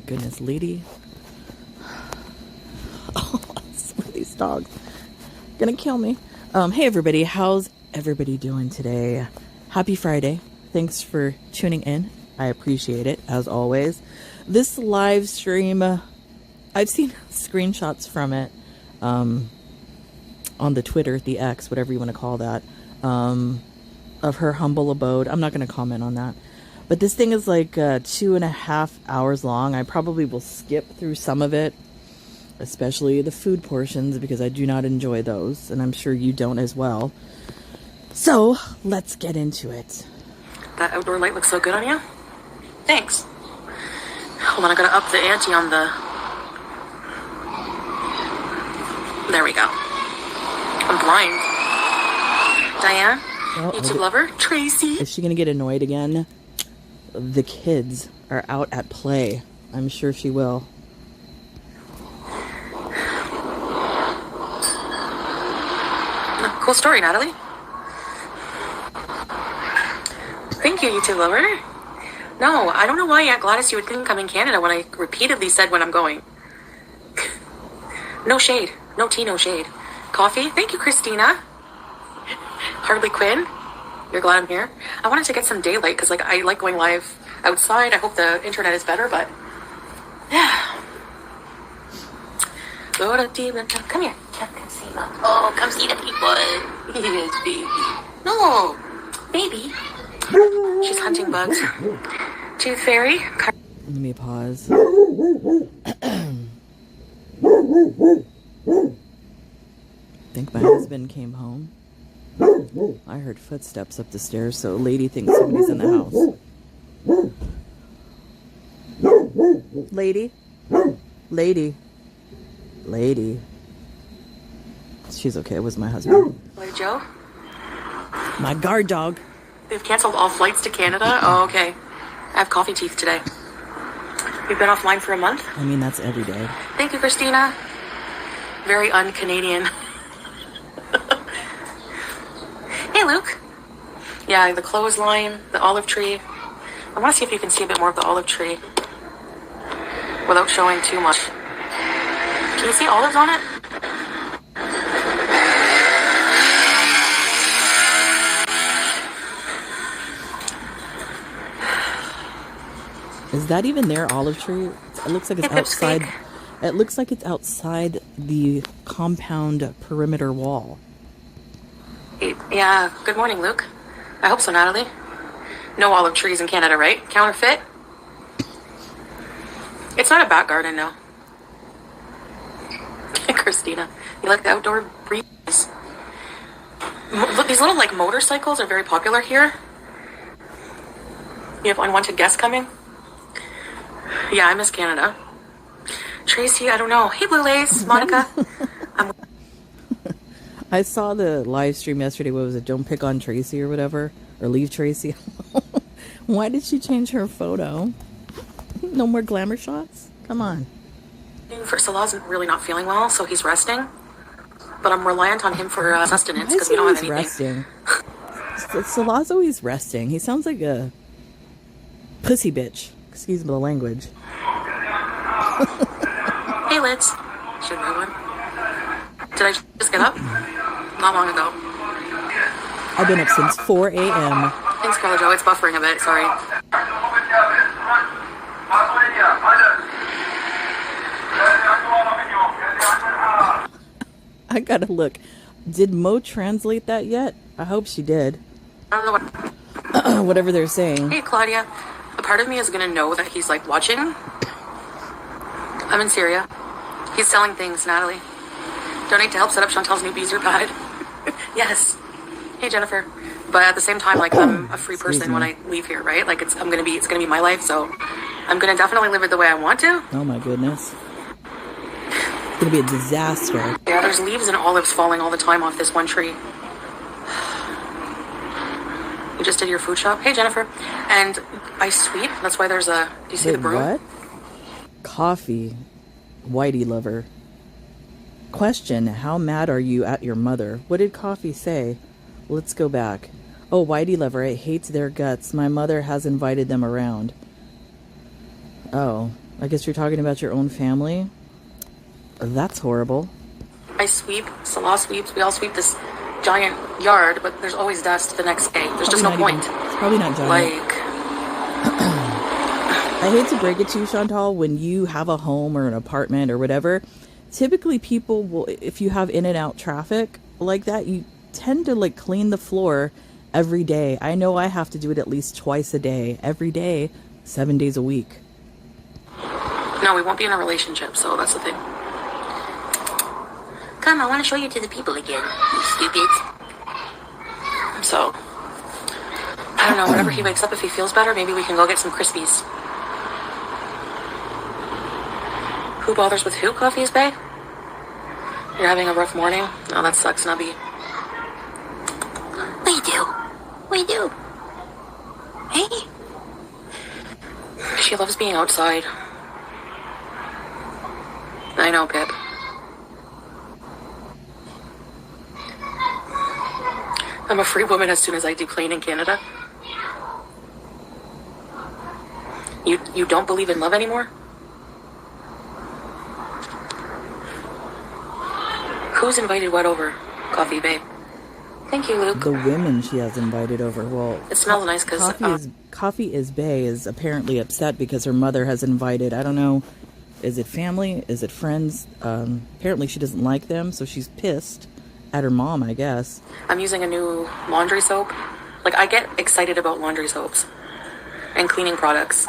Goodness, lady. Oh, some of these dogs gonna kill me. Hey everybody, how's everybody doing today? Happy Friday. Thanks for tuning in. I appreciate it, as always. This live stream, I've seen screenshots from it on the Twitter, the X, whatever you want to call that, of her humble abode. I'm not going to comment on that. But this thing is like 2.5 hours long. I probably will skip through some of it, especially the food portions, because I do not enjoy those, and I'm sure you don't as well. So, let's get into it. That outdoor light looks so good on you. Thanks. Hold on, I gotta up the ante on the... There we go. I'm blind. Diane? YouTube lover? Tracy? Is she gonna get annoyed again? The kids are out at play. I'm sure she will. Cool story, Natalie. Thank you, YouTube lover. No, I don't know why Aunt Gladys you would think I'm in Canada when I repeatedly said when I'm going. No shade. No tea, no shade. Coffee? Thank you, Christina. Harley Quinn? You're glad I'm here? I wanted to get some daylight because I like going live outside. I hope the internet is better, but yeah. Come here. Come see them. Oh, come see the people. Yes, baby. No, baby. She's hunting bugs. Tooth Fairy. Let me pause. I think my husband came home. I heard footsteps up the stairs, so a lady thinks somebody's in the house. Lady? Lady? Lady? She's okay, it was my husband. What, Joe? My guard dog. They've canceled all flights to Canada? Oh, okay. I have coffee teeth today. We've been offline for a month? I mean, that's every day. Thank you, Christina. Very un-Canadian. Hey, Luke. Yeah, the clothesline, the olive tree. I want to see if you can see a bit more of the olive tree without showing too much. Can you see olives on it? Is that even their olive tree? It looks like it's outside. It looks like it's outside the compound perimeter wall. Yeah, good morning, Luke. I hope so, Natalie. No olive trees in Canada, right? Counterfeit? It's not a back garden, no. Christina, you like the outdoor breeze? Look, these little, like, motorcycles are very popular here. You have unwanted guests coming? Yeah, I miss Canada. Tracy, I don't know. Hey, Blue Lace, Monica. I saw the live stream yesterday. What was it? Don't pick on Tracy or whatever. Or leave Tracy. Why did she change her photo? No more glamour shots? Come on. For Salah's really not feeling well, so he's resting. But I'm reliant on him for sustenance because we don't have anything. Resting? Salah's always resting. He sounds like a pussy bitch. Excuse me the language. Hey, Liz. Should move one. Did I just get up? Not long ago. I've been up since 4 a.m. Thanks, Carla Joe. It's buffering a bit. Sorry. I gotta look. Did Mo translate that yet? I hope she did. I don't know what... Whatever they're saying. Hey, Claudia. A part of me is going to know that he's, like, watching. I'm in Syria. He's selling things, Natalie. Donate to help set up Chantel's new beezer pad. Yes. Hey, Jennifer. But at the same time, like, I'm a free person when I leave here, right? Like, it's gonna be my life, so I'm gonna definitely live it the way I want to. Oh my goodness. It's gonna be a disaster. Yeah, there's leaves and olives falling all the time off this one tree. You just did your food shop. Hey, Jennifer. And I sweep. That's why there's a... Do you see the broom? What? Coffee. Whitey lover. Question, how mad are you at your mother? What did Coffee say? Let's go back. Oh, Whitey lover, it hates their guts. My mother has invited them around. Oh, I guess you're talking about your own family? That's horrible. I sweep, Salah sweeps, we all sweep this giant yard, but there's always dust the next day. There's just no point. It's probably not giant. Like, I hate to break it to you, Chantal, when you have a home or an apartment or whatever, typically people will, if you have in and out traffic like that, you tend to like clean the floor every day. I know I have to do it at least twice a day, every day, 7 days a week. no, we won't be in a relationship, so that's the thing. Come, I want to show you to the people again, you stupid. So, I don't know, whenever he wakes up, if he feels better, maybe we can go get some Krispies. Who bothers with who, Coffee's Bay? You're having a rough morning? Oh, that sucks, Nubby. We do. We do. Hey. She loves being outside. I know, Pip. I'm a free woman as soon as I deplane in Canada. You don't believe in love anymore? Who's invited what over? Coffee, babe. Thank you, Luke. The women she has invited over. Well, it smells nice because Coffee is Bay is apparently upset because her mother has invited. I don't know. Is it family? Is it friends? Apparently she doesn't like them, so she's pissed at her mom, I guess. I'm using a new laundry soap. Like, I get excited about laundry soaps and cleaning products.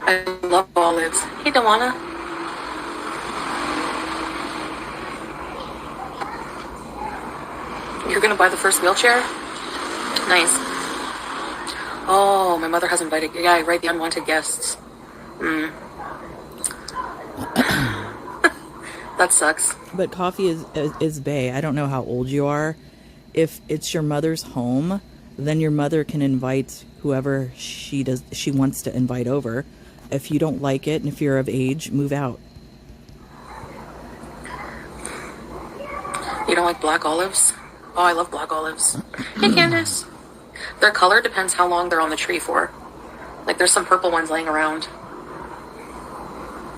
I love olives. Hey, Dawana. You're gonna buy the first wheelchair? Nice. Oh, my mother has invited. Yeah, right, the unwanted guests. That sucks. But Coffee is Bay. I don't know how old you are. If it's your mother's home, then your mother can invite whoever she wants to invite over. If you don't like it and if you're of age, move out. You don't like black olives? Oh, I love black olives. Hey, Candace. Their color depends how long they're on the tree for. Like, there's some purple ones laying around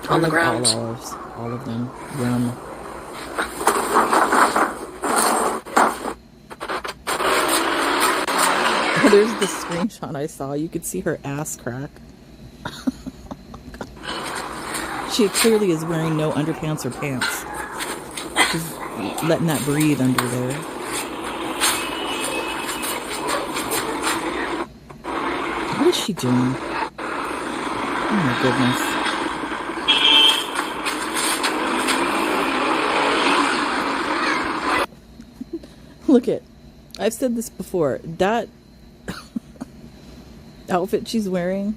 on the ground. All olives. All of them. Yum. There's the screenshot I saw. You could see her ass crack. She clearly is wearing no underpants or pants. She's letting that breathe under there. What is she doing? Oh my goodness. Look at, I've said this before, that outfit she's wearing,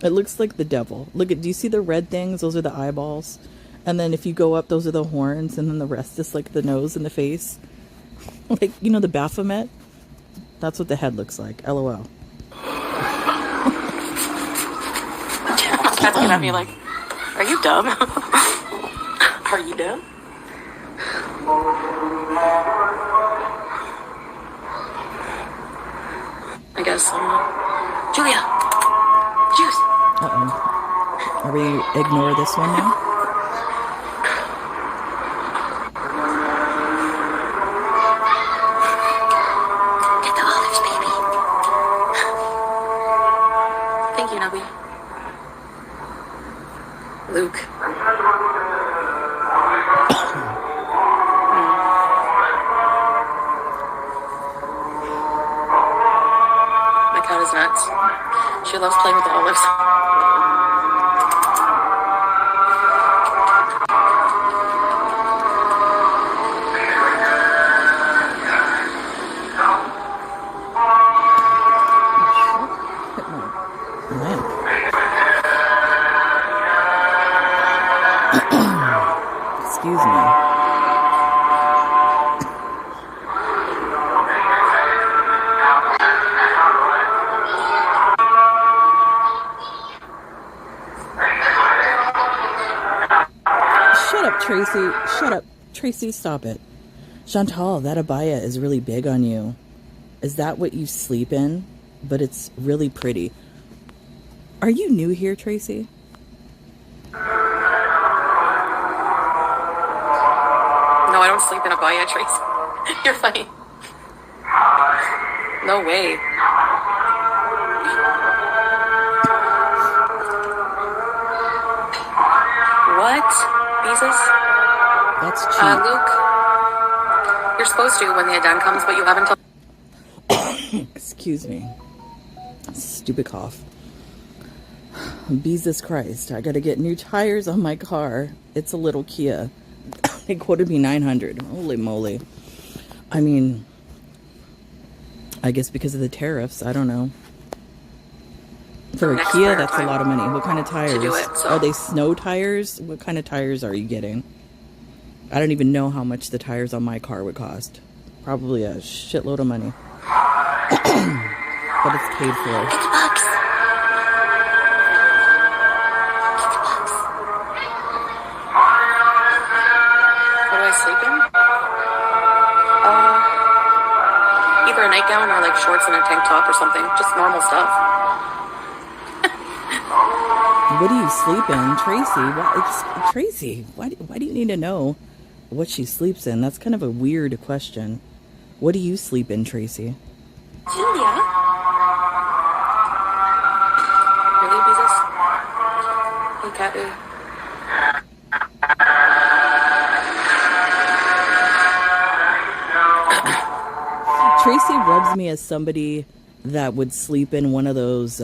it looks like the devil. Look at, do you see the red things? Those are the eyeballs. And then if you go up, those are the horns, and then the rest is like the nose and the face. Like, you know, the Baphomet? That's what the head looks like. LOL. Looking at me like, are you dumb? Are you dumb? I guess. Julia! Juice! Uh-oh. Are we ignore this one now? Get the olives, baby. Thank you, Nubby. Luke. My cat is nuts. She loves playing with the olives. Excuse me. Shut up, Tracy. Shut up. Tracy, stop it. Chantal, that abaya is really big on you. Is that what you sleep in? But it's really pretty. Are you new here, Tracy? No, I don't sleep in abaya, Tracy. You're funny. No way. What? Jesus? That's cheap. Luke, you're supposed to when the Aden comes, but you haven't told... Excuse me. Stupid cough. Jesus Christ. I gotta get new tires on my car. It's a little Kia. They quoted me $900. Holy moly. I mean, I guess because of the tariffs. I don't know. For a Kia, that's a lot of money. What kind of tires? Are they snow tires? What kind of tires are you getting? I don't even know how much the tires on my car would cost. Probably a shitload of money. But it's paid for. What do I sleep in? Either a nightgown or like shorts and a tank top or something. Just normal stuff. What do you sleep in? Tracy, why do you need to know what she sleeps in? That's kind of a weird question. What do you sleep in, Tracy? Julia? Really, Jesus? Hey, Cat. Tracy rubs me as somebody that would sleep in one of those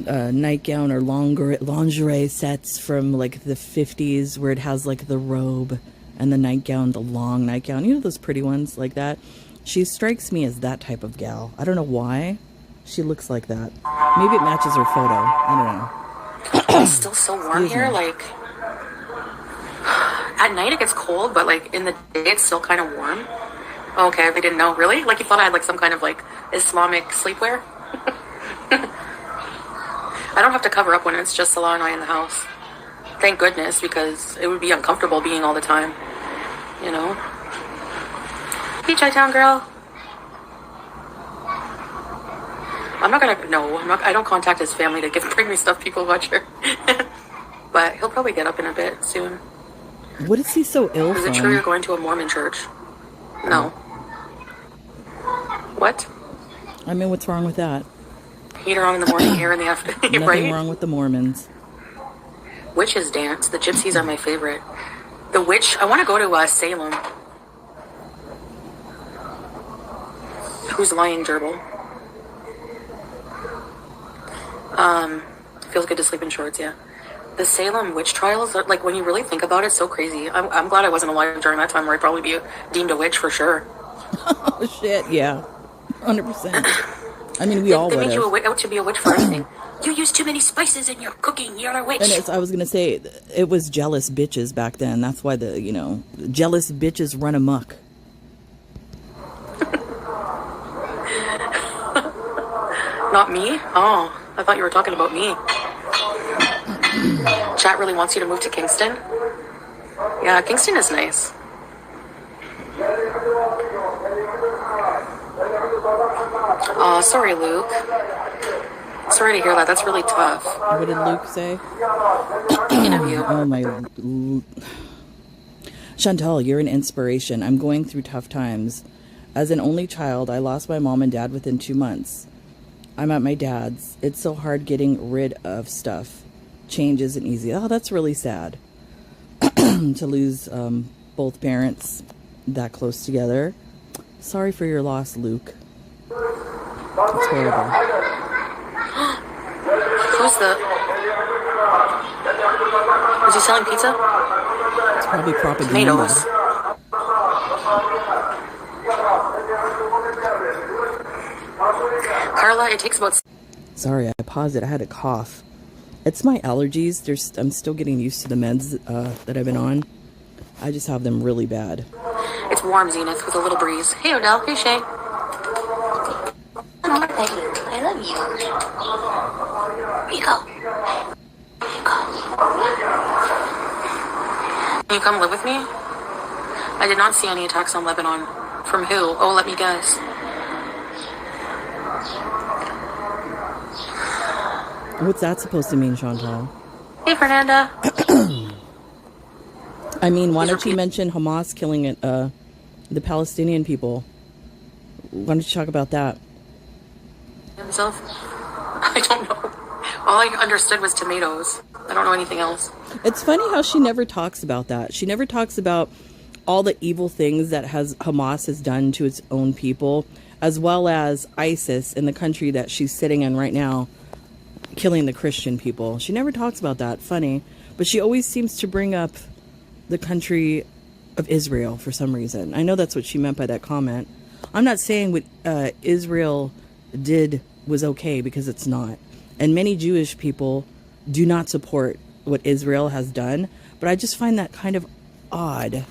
nightgown or lingerie sets from like the 50s where it has like the robe and the nightgown, the long nightgown. You know those pretty ones like that? She strikes me as that type of gal. I don't know why she looks like that. Maybe it matches her photo. I don't know. It's still so warm here. Like, at night it gets cold, but like in the day it's still kind of warm. Okay, they didn't know. Really? Like you thought I had like some kind of like Islamic sleepwear? I don't have to cover up when it's just Salah and I in the house. Thank goodness, because it would be uncomfortable being all the time. You know? Hey, Chi-Town girl. I don't contact his family to bring me stuff people watch her. But he'll probably get up in a bit soon. What is he so ill from? Is it true you're going to a Mormon church? No. What? I mean, what's wrong with that? Heater on in the morning, hair in the afternoon, right? Nothing wrong with the Mormons. Witches dance. The gypsies are my favorite. The witch, I want to go to Salem. Who's lying, gerbil? Feels good to sleep in shorts, yeah. The Salem witch trials, are, like, when you really think about it, so crazy. I'm glad I wasn't alive during that time where I'd probably be deemed a witch for sure. Oh, shit, yeah. 100%. I mean, we all would have. They made you out to be a witch for everything. You use too many spices in your cooking. You're a witch. And I was going to say, it was jealous bitches back then. That's why jealous bitches run amok. Not me? Oh, I thought you were talking about me. Chat really wants you to move to Kingston. Yeah, Kingston is nice. Oh, sorry, Luke. Sorry to hear that. That's really tough. What did Luke say? Thinking of you. Oh, my... Chantal, you're an inspiration. I'm going through tough times. As an only child, I lost my mom and dad within 2 months. I'm at my dad's. It's so hard getting rid of stuff. Change isn't easy. Oh, that's really sad. To lose both parents that close together. Sorry for your loss, Luke. It's horrible. Who's is he selling pizza? It's probably propaganda. Tomatoes. Carla, it takes about... Sorry, I paused it. I had a cough. It's my allergies. I'm still getting used to the meds that I've been on. I just have them really bad. It's warm, Zenith, with a little breeze. Hey, Odell. Hey, Shay. I love you. Here you go. Here you go. you come live with me? I did not see any attacks on Lebanon. From who? Oh, let me guess. What's that supposed to mean, Chantal? Hey, Fernanda. I mean, why don't you mention Hamas killing the Palestinian people? Why don't you talk about that? Himself? I don't know. All I understood was tomatoes. I don't know anything else. It's funny how she never talks about that. She never talks about all the evil things that Hamas has done to its own people, as well as ISIS in the country that she's sitting in right now, killing the Christian people. She never talks about that. Funny. But she always seems to bring up the country of Israel for some reason. I know that's what she meant by that comment. I'm not saying what Israel did was okay, because it's not. And many Jewish people do not support what Israel has done. But I just find that kind of odd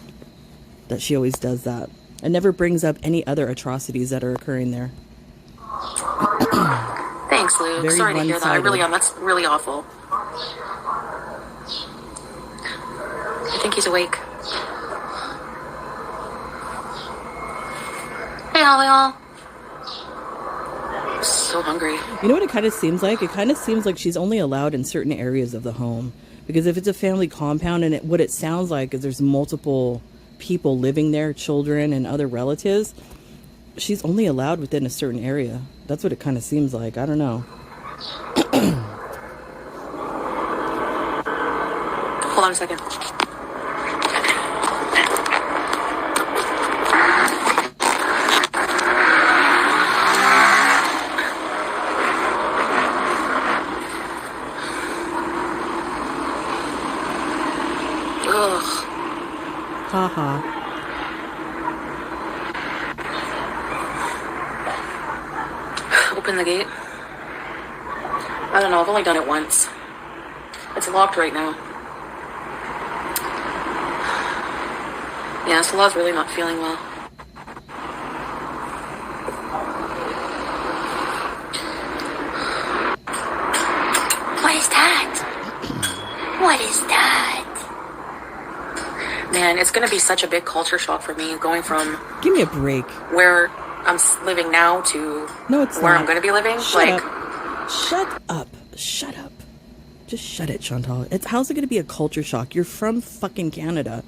that she always does that and never brings up any other atrocities that are occurring there. Thanks, Luke. Very Sorry to hear that. I really am. That's really awful. I think he's awake. Hey, all. I'm so hungry. You know what it kind of seems like? It kind of seems like she's only allowed in certain areas of the home. Because if it's a family compound, and what it sounds like is there's multiple people living there, children and other relatives, she's only allowed within a certain area. That's what it kind of seems like. I don't know. Hold on a second. Ugh. Haha. Open the gate. I don't know, I've only done it once. It's locked right now. Yeah, Salah's really not feeling well. What is that? What is that? Man, it's gonna be such a big culture shock for me, going from Give me a break. where I'm living now to No, it's where not. I'm gonna be living. Shut up. Shut up. Shut up. Just shut it, Chantal. How's it going to be a culture shock? You're from fucking Canada.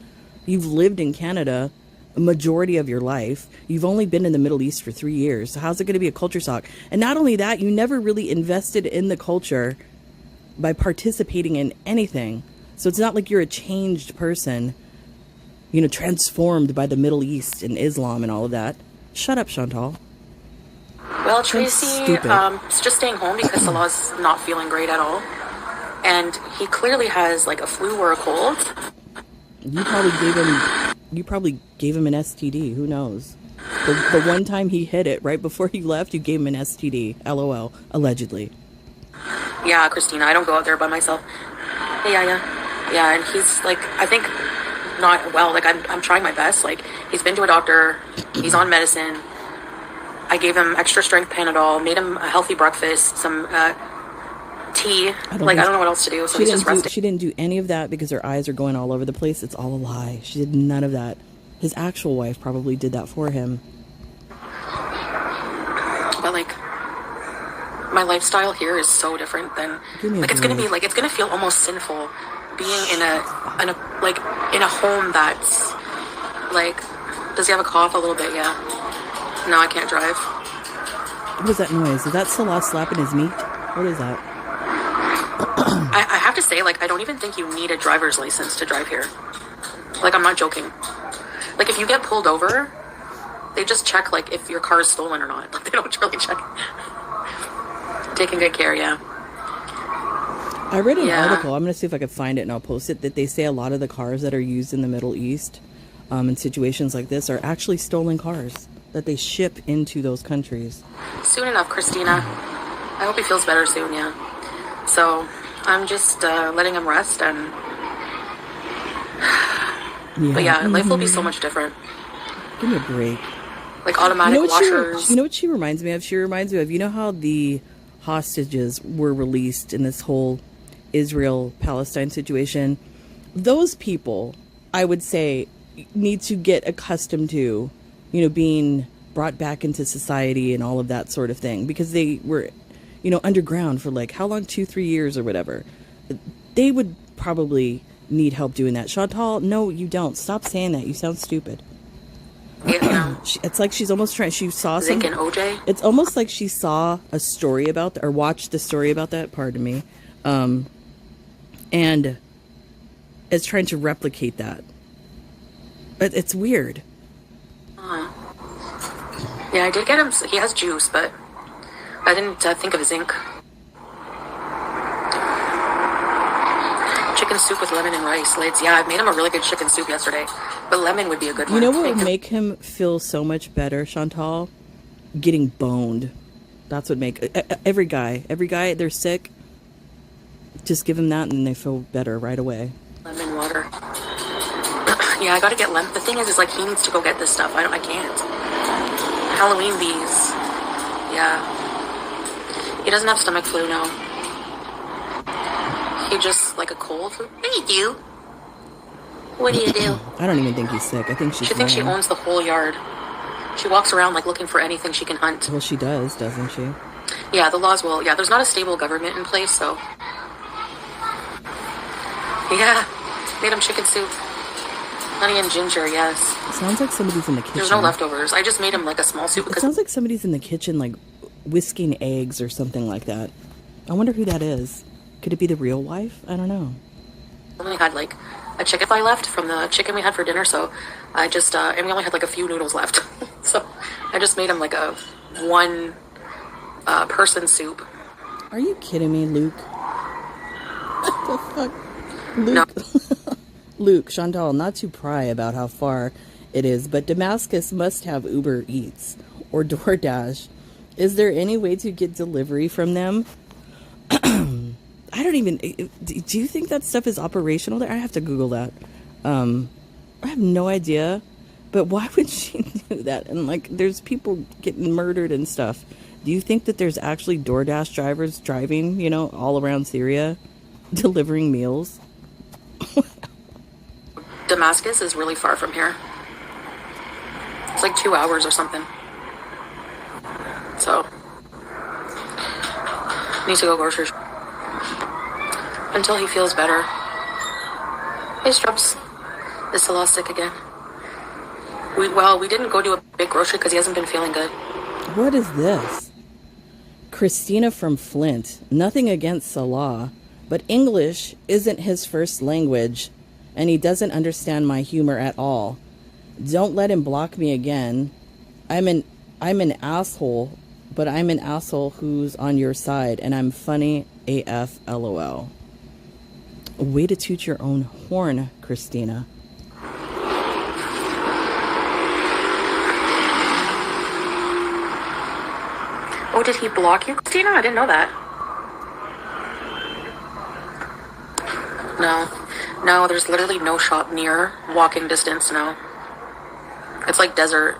You've lived in Canada a majority of your life. You've only been in the Middle East for 3 years. So how's it going to be a culture shock? And not only that, you never really invested in the culture by participating in anything. So it's not like you're a changed person, transformed by the Middle East and Islam and all of that. Shut up, Chantal. Well, Tracy, is just staying home because Salah's not feeling great at all. And he clearly has like a flu or a cold. You probably gave him an STD. Who knows? The one time he hit it right before he left, you gave him an STD. LOL. Allegedly. Yeah, Christina, I don't go out there by myself. Hey, yeah, and he's like, I think not well. Like I'm trying my best. Like he's been to a doctor. He's on medicine. I gave him extra strength Panadol, made him a healthy breakfast, some tea. I don't know what else to do. So he's just resting. She didn't do any of that because her eyes are going all over the place. It's all a lie. She did none of that. His actual wife probably did that for him. But like, my lifestyle here is so different than like it's gonna feel almost sinful being in a home that's like. Does he have a cough a little bit? Yeah. No, I can't drive. What is that noise? Is that Salah slapping his meat? What is that? I have to say, like, I don't even think you need a driver's license to drive here. Like, I'm not joking. Like, if you get pulled over, they just check, like, if your car is stolen or not. Like, they don't really check. Taking good care, yeah. I read an article. I'm going to see if I can find it and I'll post it. That they say a lot of the cars that are used in the Middle East in situations like this are actually stolen cars that they ship into those countries. Soon enough, Christina. I hope he feels better soon, yeah. So, I'm just letting him rest and... Yeah. But yeah, life will be so much different. Give me a break. Like automatic washers. You know what she reminds me of? She reminds me of, how the hostages were released in this whole Israel-Palestine situation? Those people I would say, need to get accustomed to, being brought back into society and all of that sort of thing, because they were, underground for like how long, 2-3 years or whatever. They would probably need help doing that. Chantal, no, you don't. Stop saying that. You sound stupid. Yeah, It's like she's almost trying. She saw Zinc some. and OJ. It's almost like she saw a story about or watched the story about that. Pardon me, and is trying to replicate that. It's weird. Yeah, I did get him. He has juice, but I didn't think of zinc. Chicken soup with lemon and rice. Lids. Yeah, I made him a really good chicken soup yesterday, but lemon would be a good one. You know what would make him feel so much better, Chantal? Getting boned. That's what make every guy. They're sick. Just give them that, and they feel better right away. Lemon water. Yeah, I gotta get lemon. The thing is like he needs to go get this stuff. I can't. Halloween bees. Yeah. He doesn't have stomach flu now. He just like a cold. What do you do? What do you do? I don't even think he's sick. I think She thinks she owns the whole yard. She walks around like looking for anything she can hunt. Well, she does, doesn't she? Yeah, the laws will. Yeah, there's not a stable government in place, so. Yeah, made him chicken soup. Honey and ginger, yes. It sounds like somebody's in the kitchen. There's no leftovers. I just made him like a small soup. It sounds like somebody's in the kitchen, like whisking eggs or something like that. I wonder who that is. Could it be the real wife? I don't know. We only had like a chicken thigh left from the chicken we had for dinner, so I just, and we only had like a few noodles left. So I just made him like a one person soup. Are you kidding me, Luke? What the fuck? Luke? No. Luke, Chantal, not to pry about how far it is, but Damascus must have Uber Eats or DoorDash. Is there any way to get delivery from them? I don't even... Do you think that stuff is operational there? I have to Google that. I have no idea. But why would she do that? And, like, there's people getting murdered and stuff. Do you think that there's actually DoorDash drivers driving, all around Syria, delivering meals? Damascus is really far from here. It's like 2 hours or something. So, need to go grocery shopping until he feels better. Hey, Strubs. Is Salah sick again? We didn't go to a big grocery because he hasn't been feeling good. What is this? Christina from Flint. Nothing against Salah, but English isn't his first language, and he doesn't understand my humor at all. Don't let him block me again. I'm an asshole, but I'm an asshole who's on your side, and I'm funny AF LOL. Way to toot your own horn, Christina. Oh, did he block you, Christina? I didn't know that. No, there's literally no shop near walking distance now. It's like desert.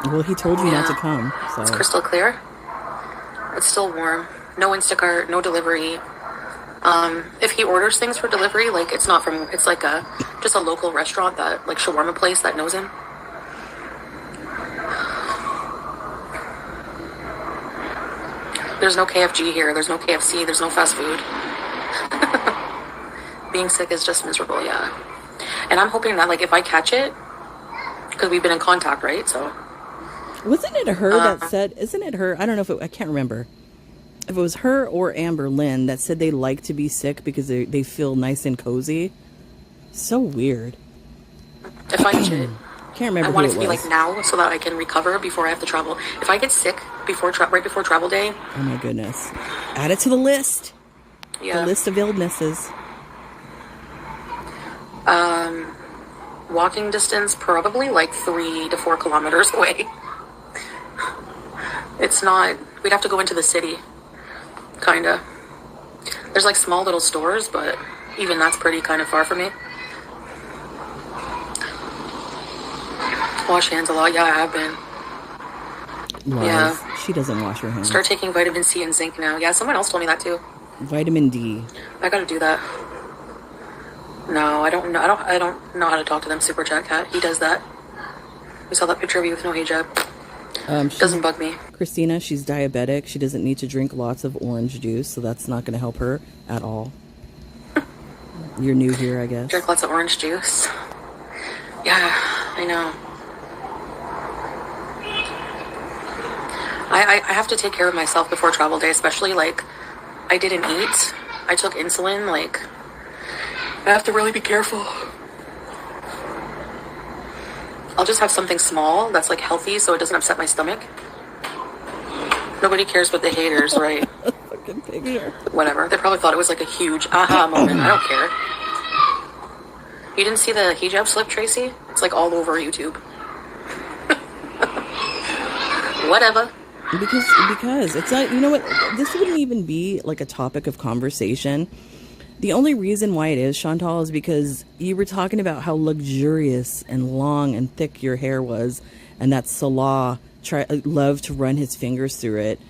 Well, he told you not to come, so. It's crystal clear. It's still warm. No Instacart, no delivery. If he orders things for delivery, like it's not from, it's like just a local restaurant that, like shawarma place that knows him. There's no KFG here. There's no KFC. There's no fast food. Being sick is just miserable, yeah. And I'm hoping that, like, if I catch it, because we've been in contact, right? So. Wasn't it her that said, isn't it her? I don't know if I can't remember. If it was her or Amber Lynn that said they like to be sick because they feel nice and cozy. So weird. If I catch it. Can't remember. I want who it to it be was. like now so that I can recover before I have to travel. If I get sick right before travel day. Oh my goodness. Add it to the list. Yeah. The list of illnesses. Walking distance, probably like 3 to 4 kilometers away. It's not, we'd have to go into the city. Kinda. There's like small little stores, but even that's pretty kind of far from me. Wash hands a lot. Yeah, I have been. Lies. Yeah. She doesn't wash her hands. Start taking vitamin C and zinc now. Yeah, someone else told me that too. Vitamin D. I gotta do that. No, I don't know. I don't know how to talk to them. Super chat cat. He does that. We saw that picture of you with no hijab. Doesn't bug me. Christina, she's diabetic. She doesn't need to drink lots of orange juice, so that's not going to help her at all. You're new here, I guess. Drink lots of orange juice. Yeah, I know. I have to take care of myself before travel day, especially, like, I didn't eat. I took insulin, like, I have to really be careful. I'll just have something small that's, like, healthy so it doesn't upset my stomach. Nobody cares but the haters, right? Fucking picture. Whatever. They probably thought it was, like, a huge aha moment. I don't care. You didn't see the hijab slip, Tracy? It's, like, all over YouTube. Whatever. Because it's not, you know what, this wouldn't even be like a topic of conversation. The only reason why it is, Chantal, is because you were talking about how luxurious and long and thick your hair was, and that Salah loved to run his fingers through it.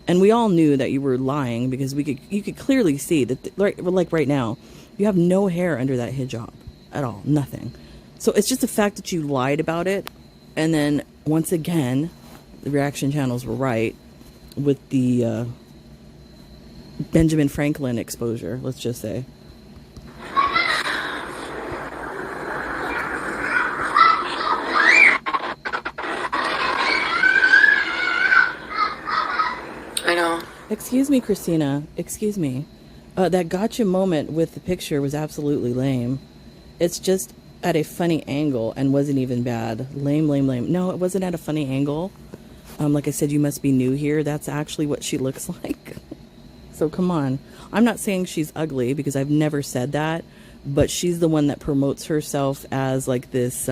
And we all knew that you were lying because you could clearly see that, like right now, you have no hair under that hijab at all, nothing. So it's just the fact that you lied about it, and then once again, the reaction channels were right with the Benjamin Franklin exposure, let's just say. I know. Excuse me, Christina. Excuse me. That gotcha moment with the picture was absolutely lame. It's just at a funny angle and wasn't even bad. Lame, lame, lame. No, it wasn't at a funny angle. Like I said, you must be new here. That's actually what she looks like. So come on. I'm not saying she's ugly because I've never said that, but she's the one that promotes herself as like this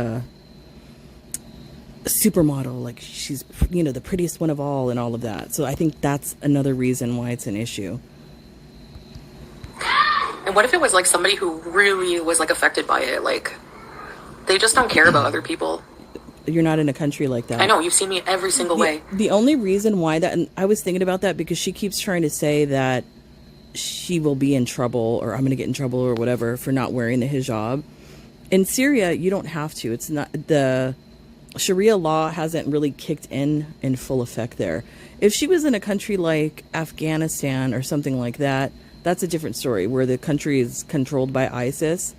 supermodel. Like she's, you know, the prettiest one of all and all of that. So I think that's another reason why it's an issue. And what if it was like somebody who really was like affected by it? Like they just don't care about other people. You're not in a country like that. I know, you've seen me every single way. The only reason why that, and I was thinking about that because she keeps trying to say that she will be in trouble or I'm going to get in trouble or whatever for not wearing the hijab. In Syria, you don't have to. It's not, the Sharia law hasn't really kicked in full effect there. If she was in a country like Afghanistan or something like that, that's a different story where the country is controlled by ISIS.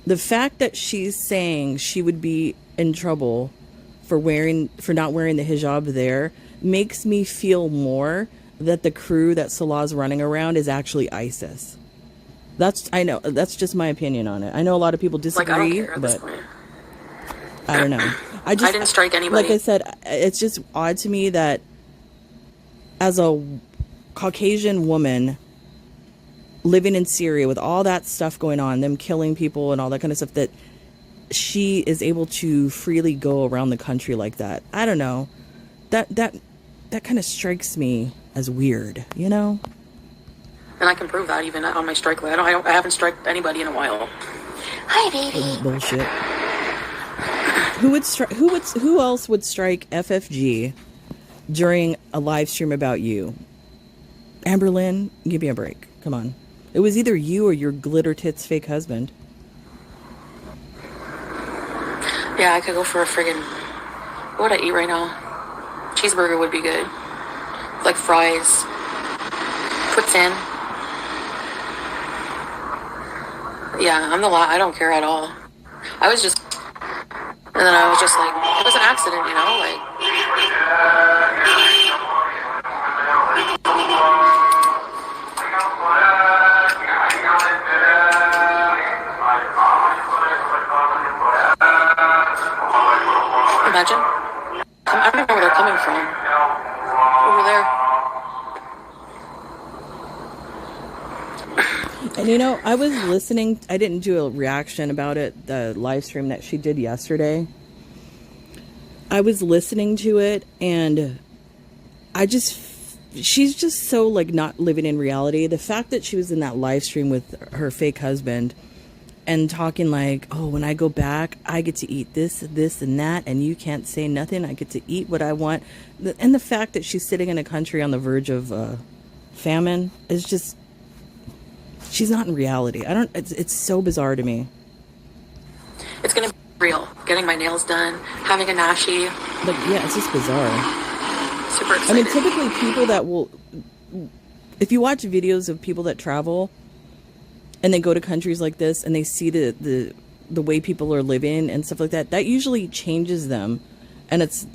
The fact that she's saying she would be in trouble for not wearing the hijab there makes me feel more that the crew that Salah's running around is actually ISIS. I know that's just my opinion on it. I know a lot of people disagree, like, I don't care at but this point. I don't know. I didn't strike anybody. Like I said, it's just odd to me that as a Caucasian woman living in Syria with all that stuff going on, them killing people and all that kind of stuff, that she is able to freely go around the country like that. I don't know. That kind of strikes me as weird, you know? And I can prove that even on my strike list. I haven't striked anybody in a while. Hi, baby. Bullshit. Who else would strike FFG during a live stream about you? Amberlynn, give me a break. Come on. It was either you or your glitter tits fake husband. Yeah, I could go for a friggin'... What would I eat right now? Cheeseburger would be good. Like fries. Poutine. Yeah, I don't care at all. I was just... And then I was just like... It was an accident, you know? Like... Imagine. I don't know where they're coming from. Over there. And you know, I was listening. I didn't do a reaction about it, the live stream that she did yesterday. I was listening to it and she's just so like not living in reality. The fact that she was in that live stream with her fake husband and talking like, oh, when I go back, I get to eat this, and that, and you can't say nothing. I get to eat what I want. And the fact that she's sitting in a country on the verge of famine is just She's not in reality. It's so bizarre to me. It's gonna be real. Getting my nails done, having a nashi. Like, yeah, it's just bizarre. Super excited. I mean, typically people that will, if you watch videos of people that travel and they go to countries like this and they see the way people are living and stuff like that, that usually changes them. And it's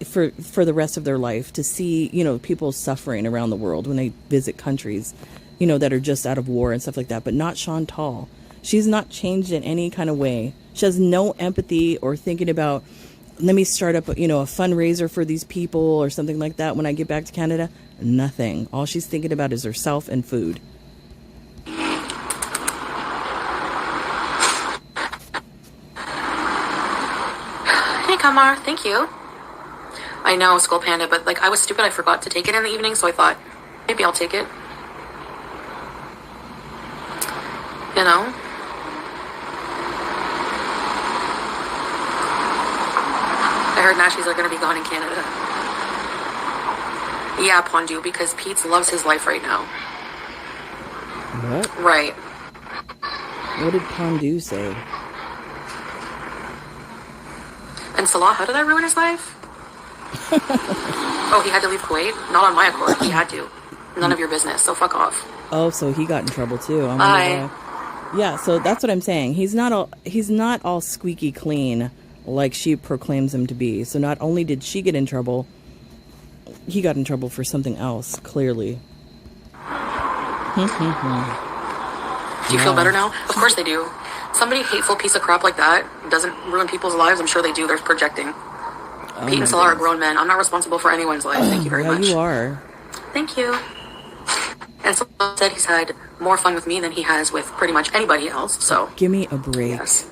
for the rest of their life to see, you know, people suffering around the world when they visit countries, you know, that are just out of war and stuff like that. But not Chantal. She's not changed in any kind of way. She has no empathy or thinking about, let me start up, you know, a fundraiser for these people or something like that when I get back to Canada. Nothing. All she's thinking about is herself and food. Hey, Kamar. Thank you. I know, Skull Panda, but like I was stupid. I forgot to take it in the evening, so I thought maybe I'll take it. You know? I heard Nashis are going to be gone in Canada. Yeah, Pondu, because Pete loves his life right now. What? Right. What did Pondu say? And Salah, how did I ruin his life? Oh, he had to leave Kuwait? Not on my accord. He had to. None of your business, so fuck off. Oh, so he got in trouble too. Yeah, so that's what I'm saying. He's not all squeaky clean like she proclaims him to be. So not only did she get in trouble, he got in trouble for something else, clearly. Do you feel better now? Of course they do. Somebody hateful piece of crap like that doesn't ruin people's lives. I'm sure they do. They're projecting. Pete and Salah are grown men. I'm not responsible for anyone's life. Thank you very much. Yeah, you are. Thank you. And Salah said he's had more fun with me than he has with pretty much anybody else. So give me a break. Yes.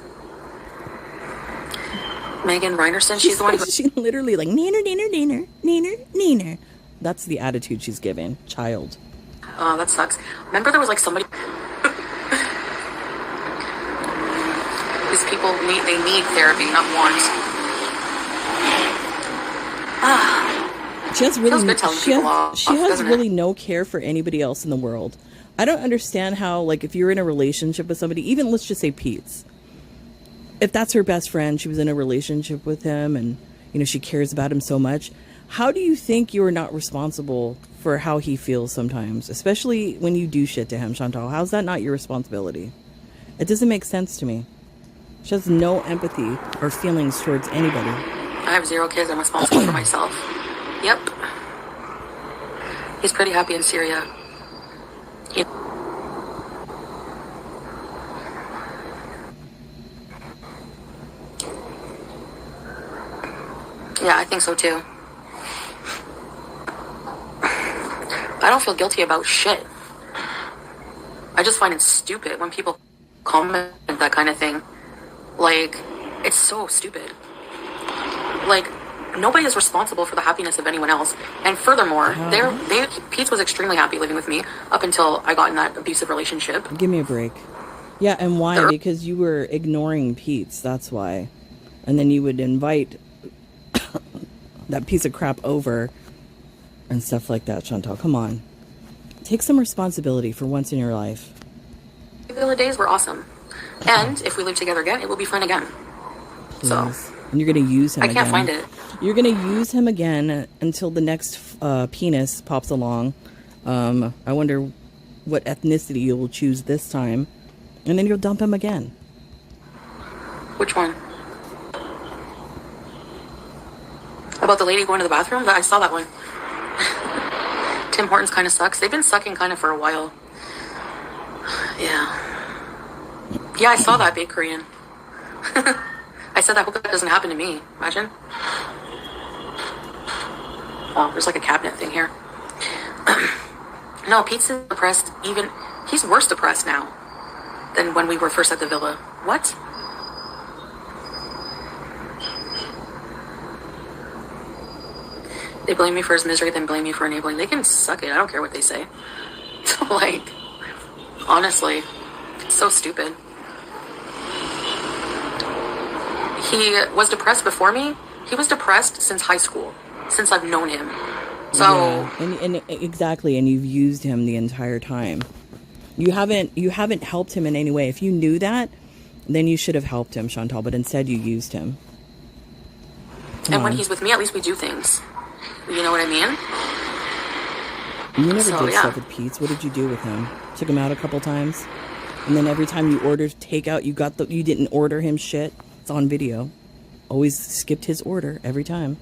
Megan Reinerson, she's the one who... She literally like, neener, neener, neener, neener, neener. That's the attitude she's giving. Child. Oh, that sucks. Remember there was like somebody... These people need therapy, not want. She has really, Feels good telling people off, she has doesn't really it? no care for anybody else in the world. I don't understand how, like, if you're in a relationship with somebody, even let's just say Pete's, if that's her best friend, she was in a relationship with him and, you know, she cares about him so much. How do you think you are not responsible for how he feels sometimes, especially when you do shit to him, Chantal? How's that not your responsibility? It doesn't make sense to me. She has no empathy or feelings towards anybody. I have 0 kids. I'm responsible for myself. Yep. He's pretty happy in Syria. Yeah, I think so too. I don't feel guilty about shit. I just find it stupid when people comment that kind of thing. Like, it's so stupid. Like, nobody is responsible for the happiness of anyone else. And furthermore, Pete was extremely happy living with me up until I got in that abusive relationship. Give me a break. Yeah, and why? Because you were ignoring Pete's, that's why. And then you would invite that piece of crap over and stuff like that, Chantal. Come on. Take some responsibility for once in your life. The days were awesome. And if we live together again, it will be fun again. Please. So... And you're going to use him again. I can't find it. You're going to use him again until the next penis pops along. I wonder what ethnicity you'll choose this time. And then you'll dump him again. Which one? About the lady going to the bathroom? I saw that one. Tim Hortons kind of sucks. They've been sucking kind of for a while. Yeah. Yeah, I saw that, Big Korean. I said, I hope that doesn't happen to me. Imagine. Oh, there's like a cabinet thing here. No, Pete's depressed. He's worse depressed now than when we were first at the villa. What? They blame me for his misery, then blame me for enabling. They can suck it. I don't care what they say. Like, honestly, it's so stupid. He was depressed before me. He was depressed since high school, since I've known him. So yeah, and exactly, and you've used him the entire time. You haven't helped him in any way. If you knew that, then you should have helped him, Chantal, but instead you used him. And when he's with me, at least we do things. You know what I mean? You never did stuff with Pete. What did you do with him? Took him out a couple times? And then every time you ordered takeout, you didn't order him shit. It's on video. Always skipped his order every time.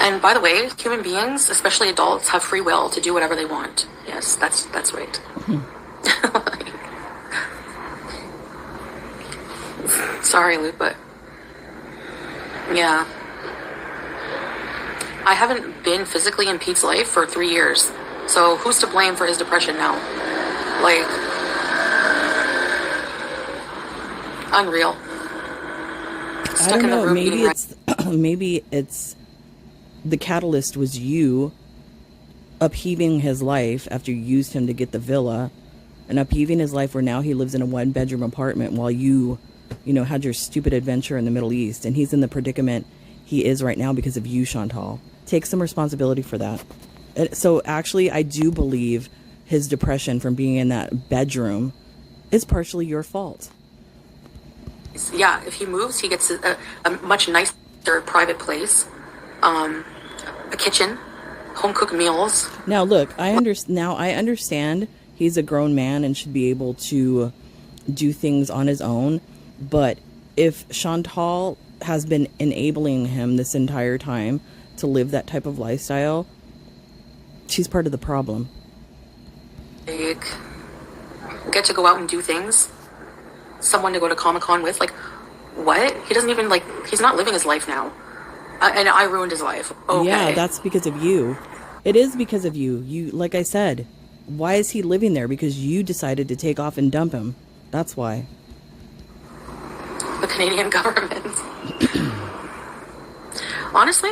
And by the way, human beings, especially adults, have free will to do whatever they want. Yes, that's right. Sorry, Luke, but yeah. I haven't been physically in Pete's life for 3 years. So who's to blame for his depression now? Like, unreal. I don't know. Maybe it's the catalyst was you upheaving his life after you used him to get the villa, and upheaving his life where now he lives in a 1-bedroom apartment while you had your stupid adventure in the Middle East, and he's in the predicament he is right now because of you, Chantal. Take some responsibility for that. So actually, I do believe his depression from being in that bedroom is partially your fault. Yeah, if he moves, he gets a much nicer private place, a kitchen, home-cooked meals. Now, look, I understand he's a grown man and should be able to do things on his own. But if Chantal has been enabling him this entire time to live that type of lifestyle, she's part of the problem. Like, get to go out and do things. Someone to go to Comic-Con with. Like, what? He doesn't even, he's not living his life now. And I ruined his life. Okay. Yeah, that's because of you. It is because of you. You, like I said, why is he living there? Because you decided to take off and dump him. That's why. The Canadian government. Honestly.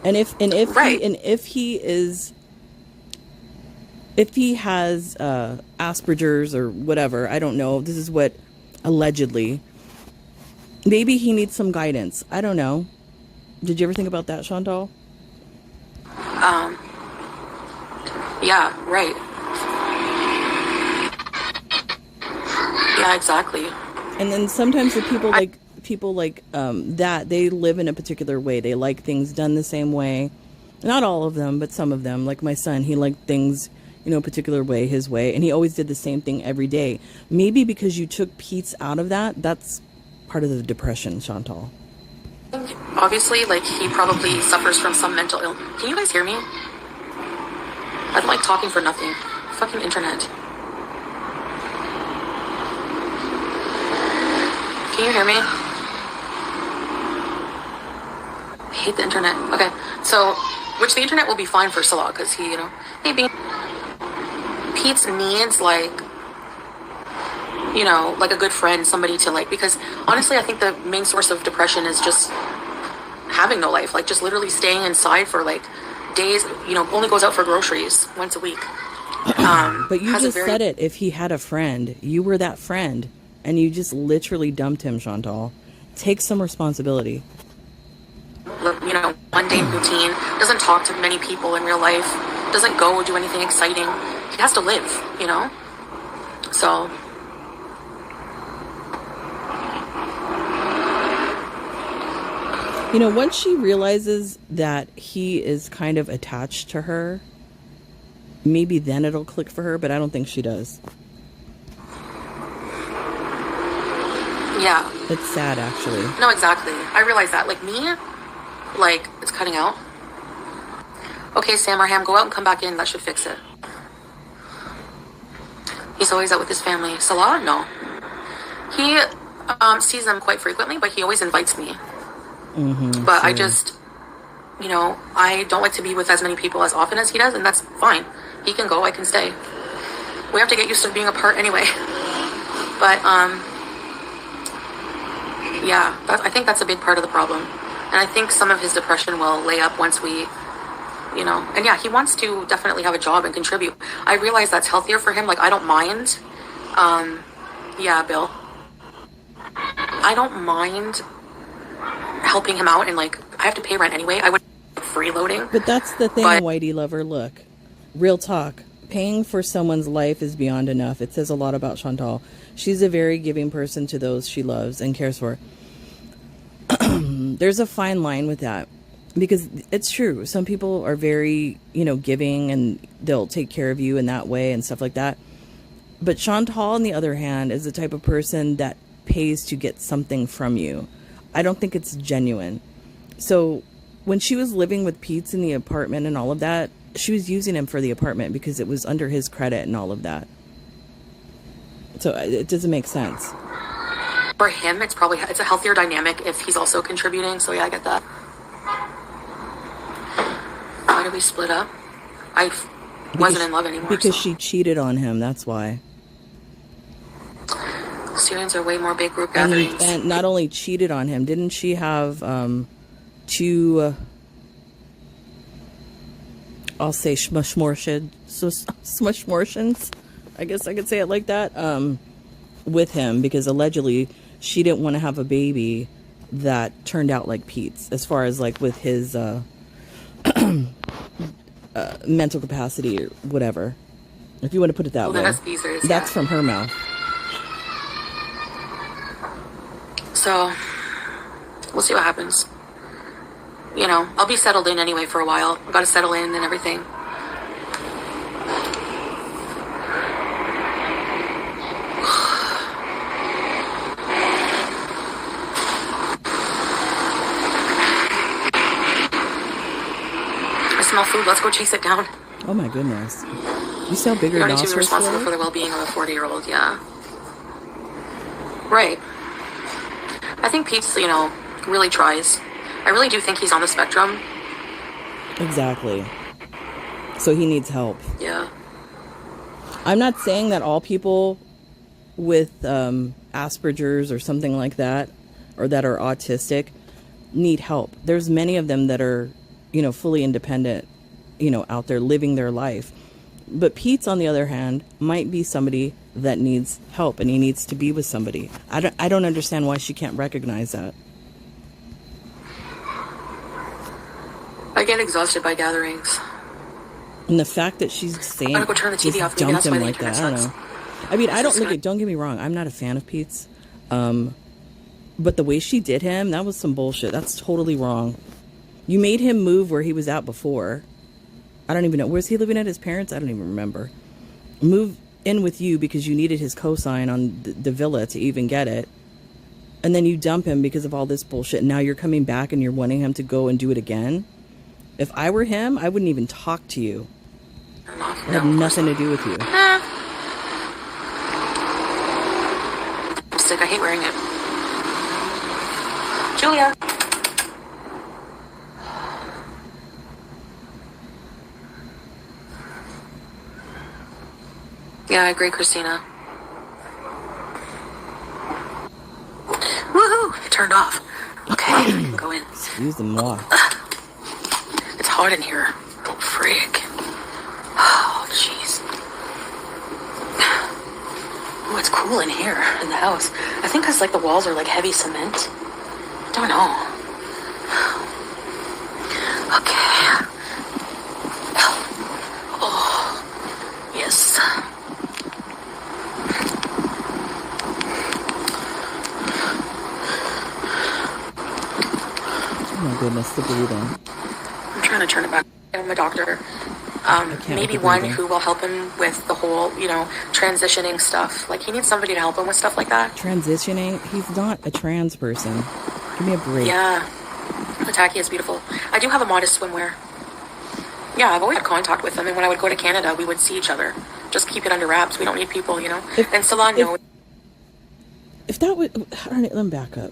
And if he has Asperger's or whatever, I don't know. This is what allegedly. Maybe he needs some guidance. I don't know. Did you ever think about that, Chantal? Yeah, right. Yeah, exactly. And then sometimes the people like that, they live in a particular way. They like things done the same way. Not all of them, but some of them. Like my son, he liked things, a particular way, his way, and he always did the same thing every day. Maybe because you took Pete's out of that, that's part of the depression, Chantal. Obviously, he probably suffers from some mental illness. Can you guys hear me? I don't like talking for nothing. Fucking internet. Can you hear me? I hate the internet. Okay, so, which the internet will be fine for Salah, because he, maybe Pete's needs, a good friend, somebody to, because honestly, I think the main source of depression is just having no life, just literally staying inside for, days, only goes out for groceries once a week. But you just said it, if he had a friend, you were that friend. And you just literally dumped him, Chantal. Take some responsibility. Mundane routine. Doesn't talk to many people in real life. Doesn't go do anything exciting. He has to live, So. Once she realizes that he is kind of attached to her, maybe then it'll click for her, but I don't think she does. Yeah. It's sad, actually. No, exactly. I realize that. Me, it's cutting out. Okay, Sam or Ham, go out and come back in. That should fix it. He's always out with his family. Salah? No. He sees them quite frequently, but he always invites me. Mm-hmm, but sure. I just, I don't like to be with as many people as often as he does, and that's fine. He can go, I can stay. We have to get used to being apart anyway. But, yeah, I think that's a big part of the problem. And I think some of his depression will lay up once we, and yeah, he wants to definitely have a job and contribute. I realize that's healthier for him. I don't mind. Yeah, Bill. I don't mind helping him out, and I have to pay rent anyway. I would freeloading. But that's the thing, Whitey lover. Look, Real talk. Paying for someone's life is beyond enough. It says a lot about Chantal. She's a very giving person to those she loves and cares for. There's a fine line with that, because it's true. Some people are very, giving, and they'll take care of you in that way and stuff like that. But Chantal, on the other hand, is the type of person that pays to get something from you. I don't think it's genuine. So when she was living with Pete's in the apartment and all of that, she was using him for the apartment because it was under his credit and all of that. So it doesn't make sense. For him, it's a healthier dynamic if he's also contributing. So yeah, I get that. Why did we split up? I wasn't in love anymore. Because she cheated on him. That's why. Syrians are way more big group gatherings. And not only cheated on him, didn't she have two? I'll say smushmortions. I guess I could say it like that. With him, because allegedly she didn't want to have a baby that turned out like Pete's, as far as like with his mental capacity or whatever, if you want to put it that way. That's from her mouth. So we'll see what happens. I'll be settled in anyway for a while. I've got to settle in and everything. I smell food. Let's go chase it down. Oh my goodness. You sell bigger You don't need to nostrils be responsible for the well-being of a 40-year-old, yeah. Right. I think Pete's, really tries. I really do think he's on the spectrum. Exactly. So he needs help. Yeah. I'm not saying that all people with Asperger's or something like that, or that are autistic, need help. There's many of them that are, fully independent, out there living their life. But Pete's, on the other hand, might be somebody that needs help, and he needs to be with somebody. I don't understand why she can't recognize that. I get exhausted by gatherings. And the fact that she's saying, I'm gonna go turn the TV off. Maybe dumped that's why him the like that, internet I don't sucks. know. I mean, I don't look at, don't get me wrong, I'm not a fan of Pete's. But the way she did him, that was some bullshit. That's totally wrong. You made him move where he was at before. I don't even know. Where's he living at his parents? I don't even remember. Move in with you because you needed his cosign on the villa to even get it. And then you dump him because of all this bullshit. And now you're coming back and you're wanting him to go and do it again. If I were him, I wouldn't even talk to you. I have nothing to do with you. Lipstick, I hate wearing it. Julia. Yeah, I agree, Christina. Woohoo! It turned off. Okay, I can go in. Excuse moi. It's hot in here. Oh, freak. Oh, jeez. Oh, it's cool in here, in the house. I think because, the walls are, heavy cement. I don't know. Okay. Oh, yes. Oh my goodness, the breathing. I'm trying to turn it back. I'm a doctor. Maybe one who will help him with the whole, transitioning stuff. He needs somebody to help him with stuff like that. Transitioning? He's not a trans person. Give me a break. Yeah. The tacky is beautiful. I do have a modest swimwear. Yeah, I've always had contact with them, and when I would go to Canada, we would see each other. Just keep it under wraps. We don't need people, And Salon, no. If that would... Let me back up.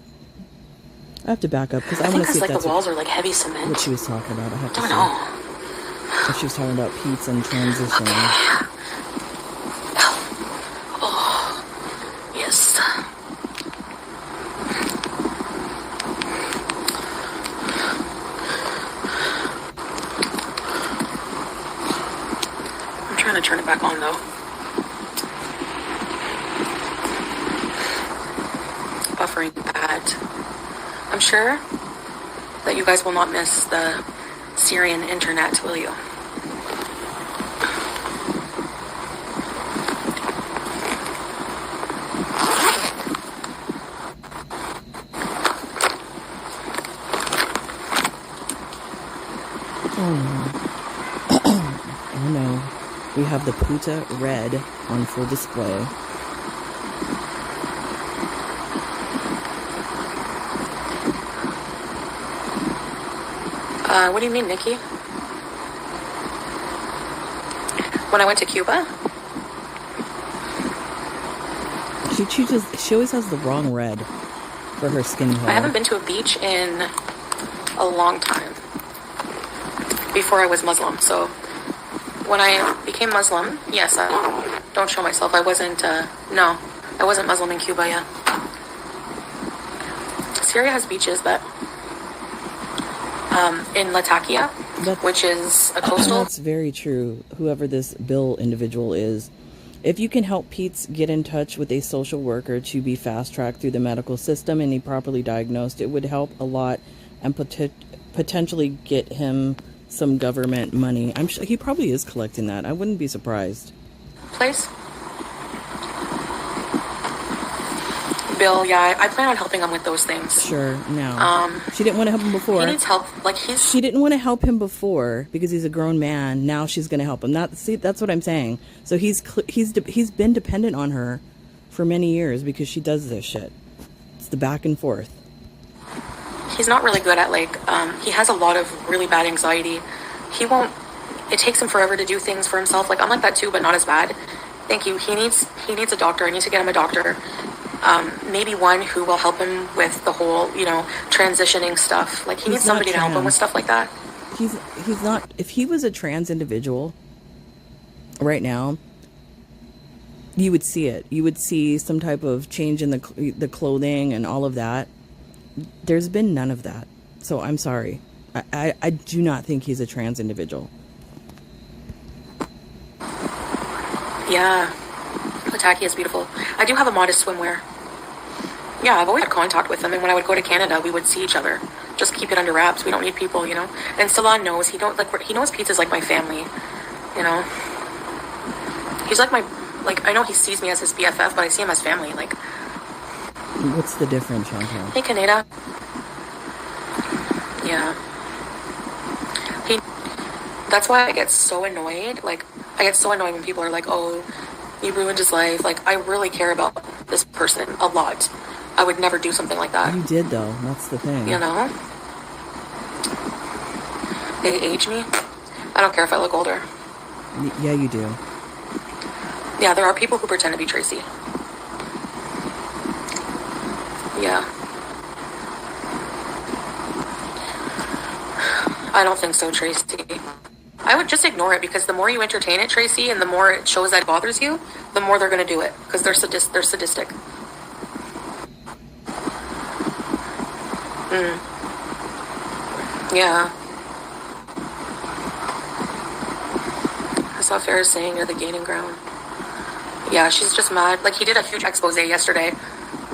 I have to back up, because I want to see if that's the walls are heavy cement. What she was talking about. I have to don't see. know. If she was talking about Pete's and transitioning. Okay. Oh, yes. I'm trying to turn it back on, though. Buffering bad. I'm sure that you guys will not miss the Syrian internet, will you? We have the Puta Red on full display. What do you mean, Nikki? When I went to Cuba? She always has the wrong red for her skin color. I haven't been to a beach in a long time. Before I was Muslim. So when I became Muslim, yes, I don't show myself. I wasn't Muslim in Cuba yet. Syria has beaches, but in Latakia, which is a coastal. That's very true. Whoever this Bill individual is, if you can help Pete's get in touch with a social worker to be fast-tracked through the medical system and he properly diagnosed, it would help a lot and potentially get him some government money. I'm sure he probably is collecting that. I wouldn't be surprised. Place? Bill, yeah, I plan on helping him with those things. Sure, no. She didn't want to help him before. He needs help. She didn't want to help him before because he's a grown man. Now she's going to help him. That's what I'm saying. So he's been dependent on her for many years because she does this shit. It's the back and forth. He's not really good at he has a lot of really bad anxiety. It takes him forever to do things for himself. I'm like that too, but not as bad. Thank you. He needs a doctor. I need to get him a doctor. Maybe one who will help him with the whole, transitioning stuff. He needs somebody to help him with stuff like that. He's not, if he was a trans individual right now, you would see it. You would see some type of change in the clothing and all of that. There's been none of that. So I'm sorry. I do not think he's a trans individual. Yeah. Latakia is beautiful. I do have a modest swimwear. Yeah, I've always had contact with him, and when I would go to Canada, we would see each other. Just keep it under wraps. We don't need people, And Salon knows. He knows Pizza's like my family, He's like I know he sees me as his BFF, but I see him as family, What's the difference, Chantal? Hey, Canada. Yeah. That's why I get so annoyed. I get so annoyed when people are like, oh, you ruined his life. I really care about this person a lot. I would never do something like that. You did, though. That's the thing. They age me. I don't care if I look older. Yeah, you do. Yeah, there are people who pretend to be Tracy. Yeah. I don't think so, Tracy. I would just ignore it because the more you entertain it, Tracy, and the more it shows that it bothers you, the more they're going to do it because they're sadistic. Yeah. I saw Farrah saying you're the gaining ground. Yeah, she's just mad. He did a huge expose yesterday.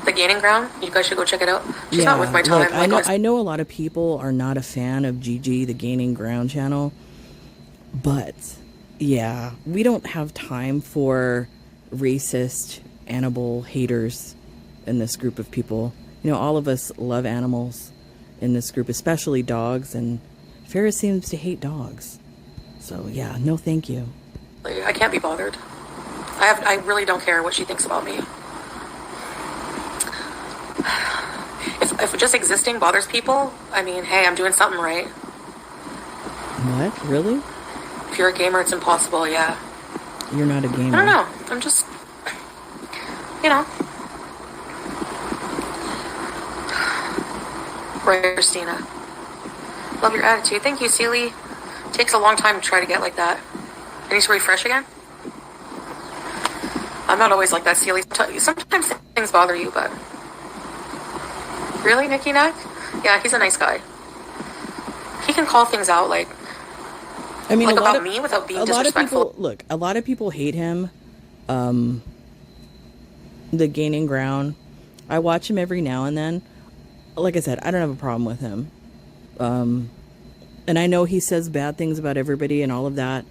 The Gaining Ground. You guys should go check it out. She's not worth my time. I know a lot of people are not a fan of Gigi, the Gaining Ground channel. But, yeah, we don't have time for racist animal haters in this group of people. All of us love animals in this group, especially dogs. And Farrah seems to hate dogs. So, yeah, no thank you. I can't be bothered. I really don't care what she thinks about me. If just existing bothers people, hey, I'm doing something right. What? Really? If you're a gamer, it's impossible, yeah. You're not a gamer. I don't know. I'm just, Right, Christina. Love your attitude. Thank you, Sealy. Takes a long time to try to get like that. I need to refresh again? I'm not always like that, Sealy. Sometimes things bother you, but... Really, Nicky Nack? Yeah, he's a nice guy. He can call things out, about me without being disrespectful. A lot of people hate him. The Gaining Ground. I watch him every now and then. Like I said, I don't have a problem with him. And I know he says bad things about everybody and all of that.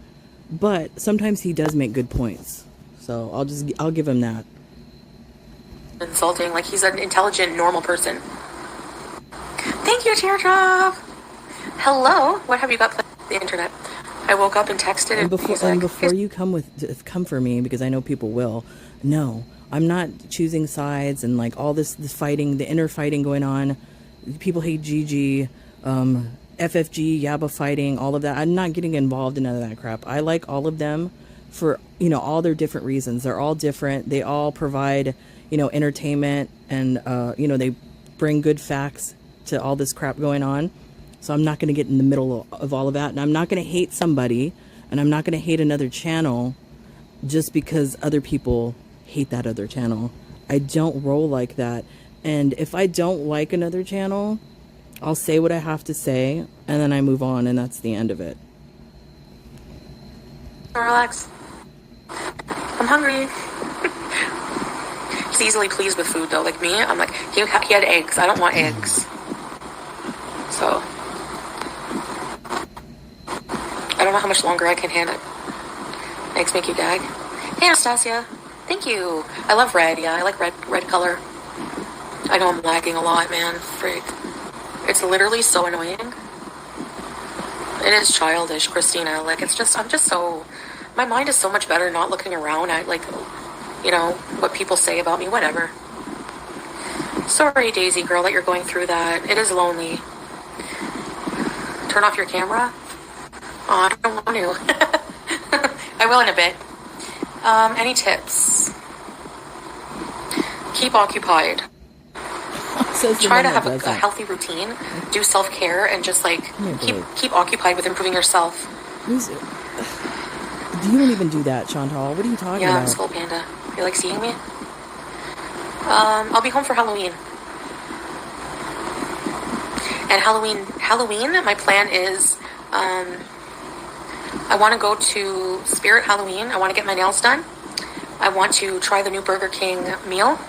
But sometimes he does make good points. So I'll give him that. Insulting, he's an intelligent, normal person. Thank you, Teardrop. Hello, what have you got playing on the internet? I woke up and texted, And and he's like, before you come for me, because I know people will. No, I'm not choosing sides and like all this fighting, the inner fighting going on. People hate Gigi, FFG, Yabba fighting, all of that. I'm not getting involved in none of that crap. I like all of them for, all their different reasons. They're all different. They all provide, entertainment, and they bring good facts to all this crap going on. So I'm not going to get in the middle of all of that. And I'm not going to hate somebody, and I'm not going to hate another channel just because other people hate that other channel. I don't roll like that. And if I don't like another channel, I'll say what I have to say, and then I move on, and that's the end of it. relax. I'm hungry. He's easily pleased with food, though. Like me, I'm like, he had eggs. I don't want eggs. So, I don't know how much longer I can handle it. Eggs make you gag. Hey, Anastasia. Thank you. I love red. Yeah, I like red color. I know I'm lagging a lot, man. Freak. It's literally so annoying. It is childish, Christina. Like, I'm just so... My mind is so much better not looking around at, like, what people say about me. Whatever. Sorry, Daisy girl, that you're going through that. It is lonely. Turn off your camera? Oh, I don't want to. I will in a bit. Any tips? Keep occupied. Try to have a healthy routine. Do self-care and just like keep occupied with improving yourself. You don't even do that, Chantal. What are you talking about? Yeah, Skull Panda. You like seeing me? I'll be home for Halloween. And Halloween, my plan is I want to go to Spirit Halloween. I want to get my nails done. I want to try the new Burger King meal.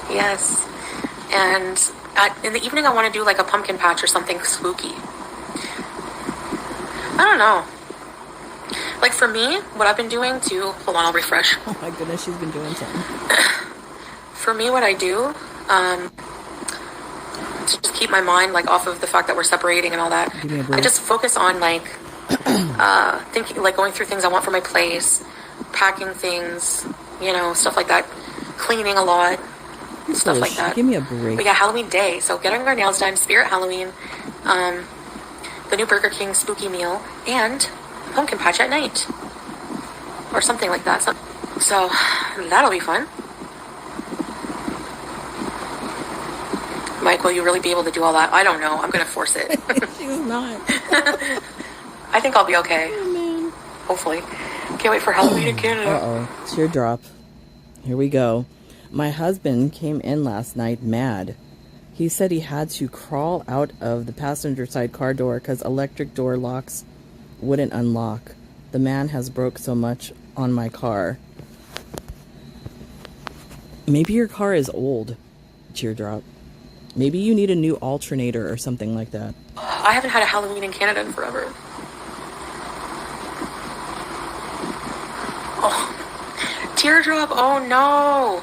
Yes. And in the evening, I want to do like a pumpkin patch or something spooky. I don't know. Like for me, what I've been doing to... Hold on, I'll refresh. Oh my goodness, she's been doing something. For me, what I do... to just keep my mind like off of the fact that we're separating and all that. I just focus on like thinking, like going through things I want for my place, packing things, stuff like that, cleaning a lot, stuff like that. Give me a break. But yeah, Halloween day. So getting our nails done, Spirit Halloween, the new Burger King spooky meal, and pumpkin patch at night, or something like that. So that'll be fun. Mike, will you really be able to do all that? I don't know. I'm going to force it. She's not. I think I'll be okay. Oh, man. Hopefully. Can't wait for Halloween in Canada. Uh-oh. Teardrop. Here we go. My husband came in last night mad. He said he had to crawl out of the passenger side car door because electric door locks wouldn't unlock. The man has broke so much on my car. Maybe your car is old, Teardrop. Maybe you need a new alternator or something like that. I haven't had a Halloween in Canada in forever. Oh, Teardrop, oh no.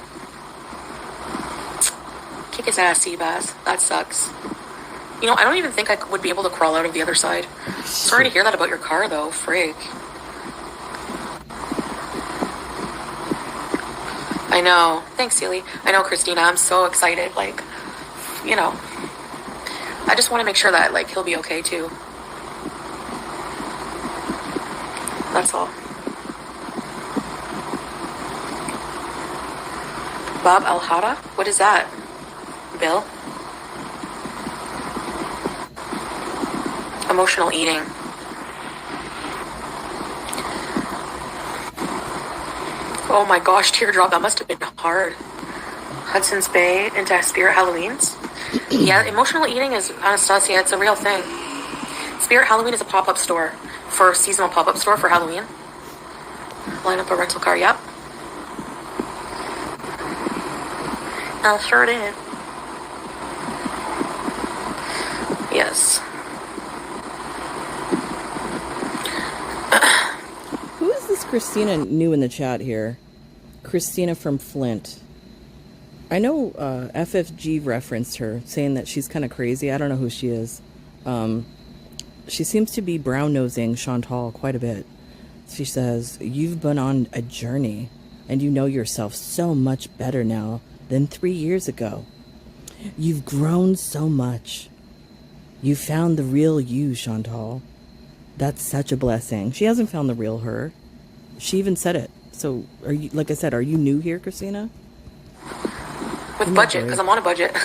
Kick his ass, Seabass. That sucks. I don't even think I would be able to crawl out of the other side. Sorry to hear that about your car, though. Frig. I know. Thanks, Sealy. I know, Christina. I'm so excited. I just want to make sure that, he'll be okay, too. That's all. Bob Alhada? What is that? Bill? Emotional eating. Oh my gosh, Teardrop, that must have been hard. Hudson's Bay into Spirit Halloweens. Yeah, emotional eating is, Anastasia, it's a real thing. Spirit Halloween is a pop-up store, for seasonal pop-up store for Halloween. Line up a rental car, yep. I sure did. Yes. Who is this Christina new in the chat here? Christina from Flint. I know FFG referenced her, saying that she's kind of crazy. I don't know who she is. she seems to be brown-nosing Chantal quite a bit. She says, you've been on a journey and you know yourself so much better now than 3 years ago. You've grown so much. You found the real you, Chantal. That's such a blessing. She hasn't found the real her. She even said it. So, are you, like I said, are you new here, Christina? With budget, because I'm on a budget.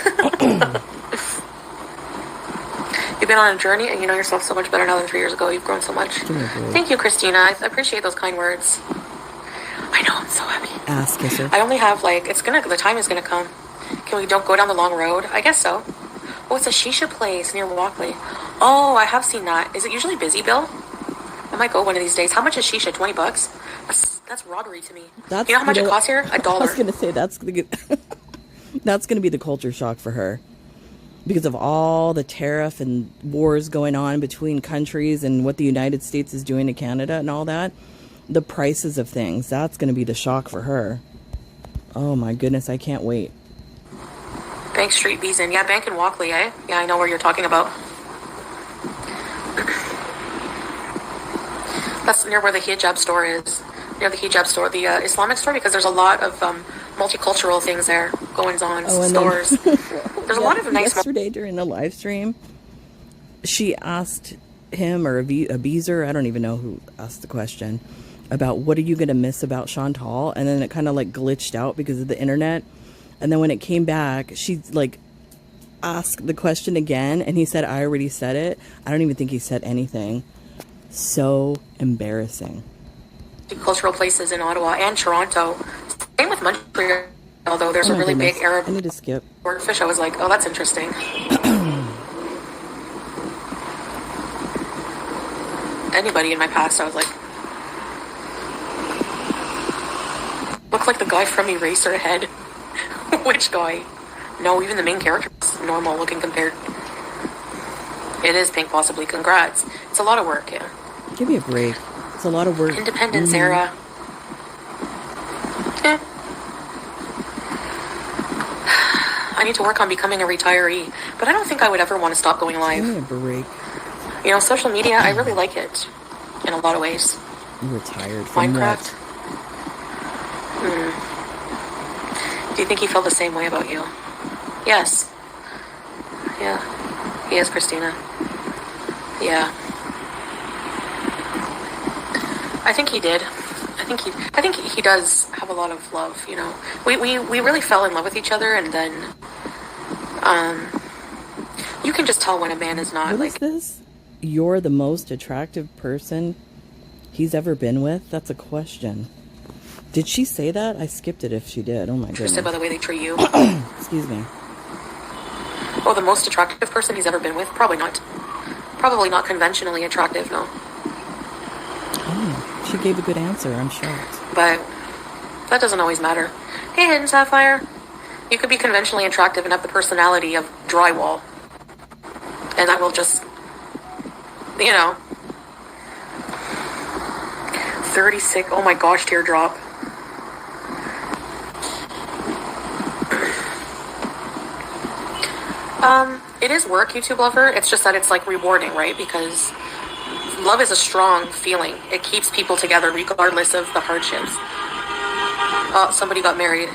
You've been on a journey and you know yourself so much better now than 3 years ago. You've grown so much. Thank you, Christina. I appreciate those kind words. I know, I'm so happy. Ass kisser. I only have the time is gonna come. Can we don't go down the long road? I guess so. Oh, it's a shisha place near Walkley. Oh, I have seen that. Is it usually busy, Bill? I might go one of these days. How much is shisha? $20? That's robbery to me. You know how much it costs here? $1. I was gonna say that's gonna be the culture shock for her. Because of all the tariff and wars going on between countries and what the United States is doing to Canada and all that, the prices of things, that's going to be the shock for her. Oh my goodness, I can't wait. Bank Street Beeson. Yeah, Bank in Walkley, eh? Yeah, I know where you're talking about. That's near where the hijab store is. Near the hijab store, the Islamic store, because there's a lot of multicultural things there, goings on, stores. There's a lot of nice... Yesterday during the live stream, she asked him, or a Beezer, I don't even know who asked the question, about what are you going to miss about Chantal? And then it kind of like glitched out because of the internet. And then when it came back, she like asked the question again, and he said, I already said it. I don't even think he said anything. So embarrassing. Cultural places in Ottawa and Toronto. Same with Montreal, although there's a really big Arab... I need to skip. Fish. I was like, oh, that's interesting. Anybody in my past, I was like... Look like the guy from Eraserhead. Which guy? No, even the main character is normal looking compared. It is Pink, possibly. Congrats. It's a lot of work, yeah. Give me a break. It's a lot of work. Independence era. Eh. I need to work on becoming a retiree, but I don't think I would ever want to stop going live. Give me a break. You know, social media, I really like it in a lot of ways. You retired from Minecraft. Do you think he felt the same way about you? Yes. Yeah. He is, Christina. Yeah. I think he did. I think he does have a lot of love, you know. We really fell in love with each other, and then you can just tell when a man is not. What is this? You're the most attractive person he's ever been with? That's a question. Did she say that? I skipped it if she did. Oh my goodness. Interested by the way they treat you. Excuse me. Oh, the most attractive person he's ever been with? Probably not. Probably not conventionally attractive, no. Oh, she gave a good answer. I'm shocked. But that doesn't always matter. Hey, Hidden Sapphire. You could be conventionally attractive and have the personality of drywall. And that will just, you know. 36. Oh my gosh, teardrop. It is work, YouTube lover. It's just that it's like rewarding, right? Because love is a strong feeling. It keeps people together regardless of the hardships. Oh, somebody got married.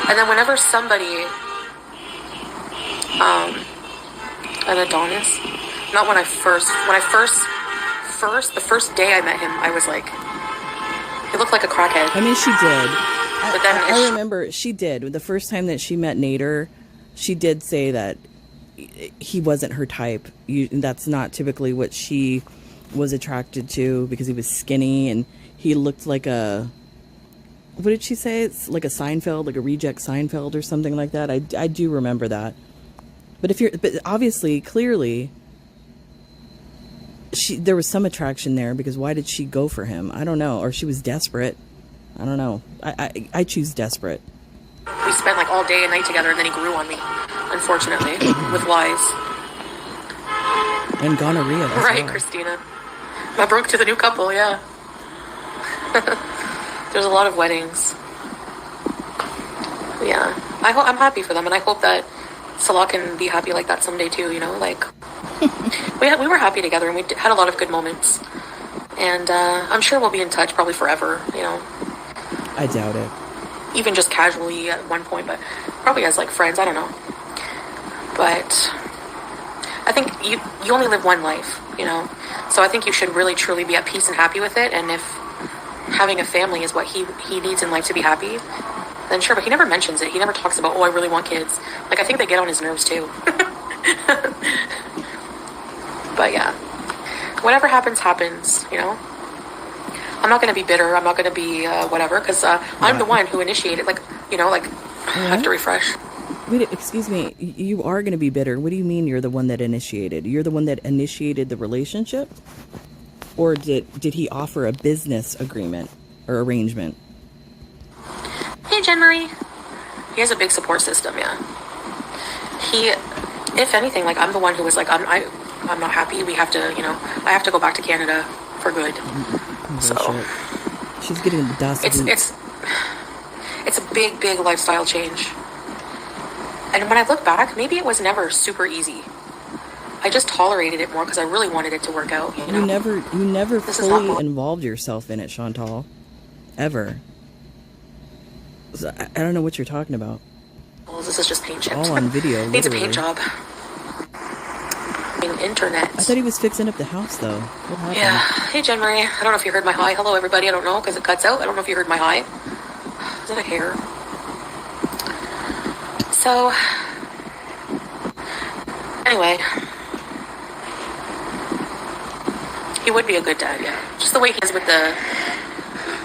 And then whenever somebody, an Adonis, not when I first, the first day I met him, I was like, he looked like a crackhead. I mean, she did. But then I remember she did. The first time that she met Nader, she did say that he wasn't her type. That's not typically what she was attracted to, because he was skinny and he looked like a, what did she say? It's like a Seinfeld, like a reject Seinfeld or something like that. I do remember that. But but obviously, clearly, there was some attraction there, because why did she go for him? I don't know. Or she was desperate. I don't know. I choose desperate. We spent like all day and night together, and then he grew on me, unfortunately, with lies. And gonorrhea. Right, well. Christina. I broke to the new couple, yeah. There's a lot of weddings. Yeah. I'm happy for them, and I hope that Salah can be happy like that someday too, you know? Like, we were happy together, and we had a lot of good moments. And I'm sure we'll be in touch probably forever, you know. I doubt it. Even just casually at one point, but probably as like friends, I don't know. But I think you only live one life, you know. So I think you should really truly be at peace and happy with it. And if having a family is what he needs in life to be happy, then sure. But he never mentions it. He never talks about, oh, I really want kids. Like, I think they get on his nerves too. But yeah, whatever happens, you know. I'm not going to be bitter. I'm not going to be whatever, because I'm the one who initiated. Like, you know, like, I have to refresh. Wait, excuse me. You are going to be bitter. What do you mean you're the one that initiated? You're the one that initiated the relationship? Or did he offer a business agreement or arrangement? Hey, Jen Marie. He has a big support system, yeah. He, if anything, like, I'm the one who was like, I'm not happy. We have to, you know, I have to go back to Canada for good. So she's getting the dust. It's a big lifestyle change. And when I look back, maybe it was never super easy. I just tolerated it more because I really wanted it to work out. You know? You never fully involved yourself in it, Chantal. Ever. So I don't know what you're talking about. Well, this is just paint chips. All on video. Needs a paint job. Internet. I thought he was fixing up the house, though. What happened? Yeah. Hey, Jen Marie. I don't know if you heard my hi. Hello, everybody. I don't know because it cuts out. I don't know if you heard my hi. Is that a hair? So, anyway, he would be a good dad, yeah. Just the way he is with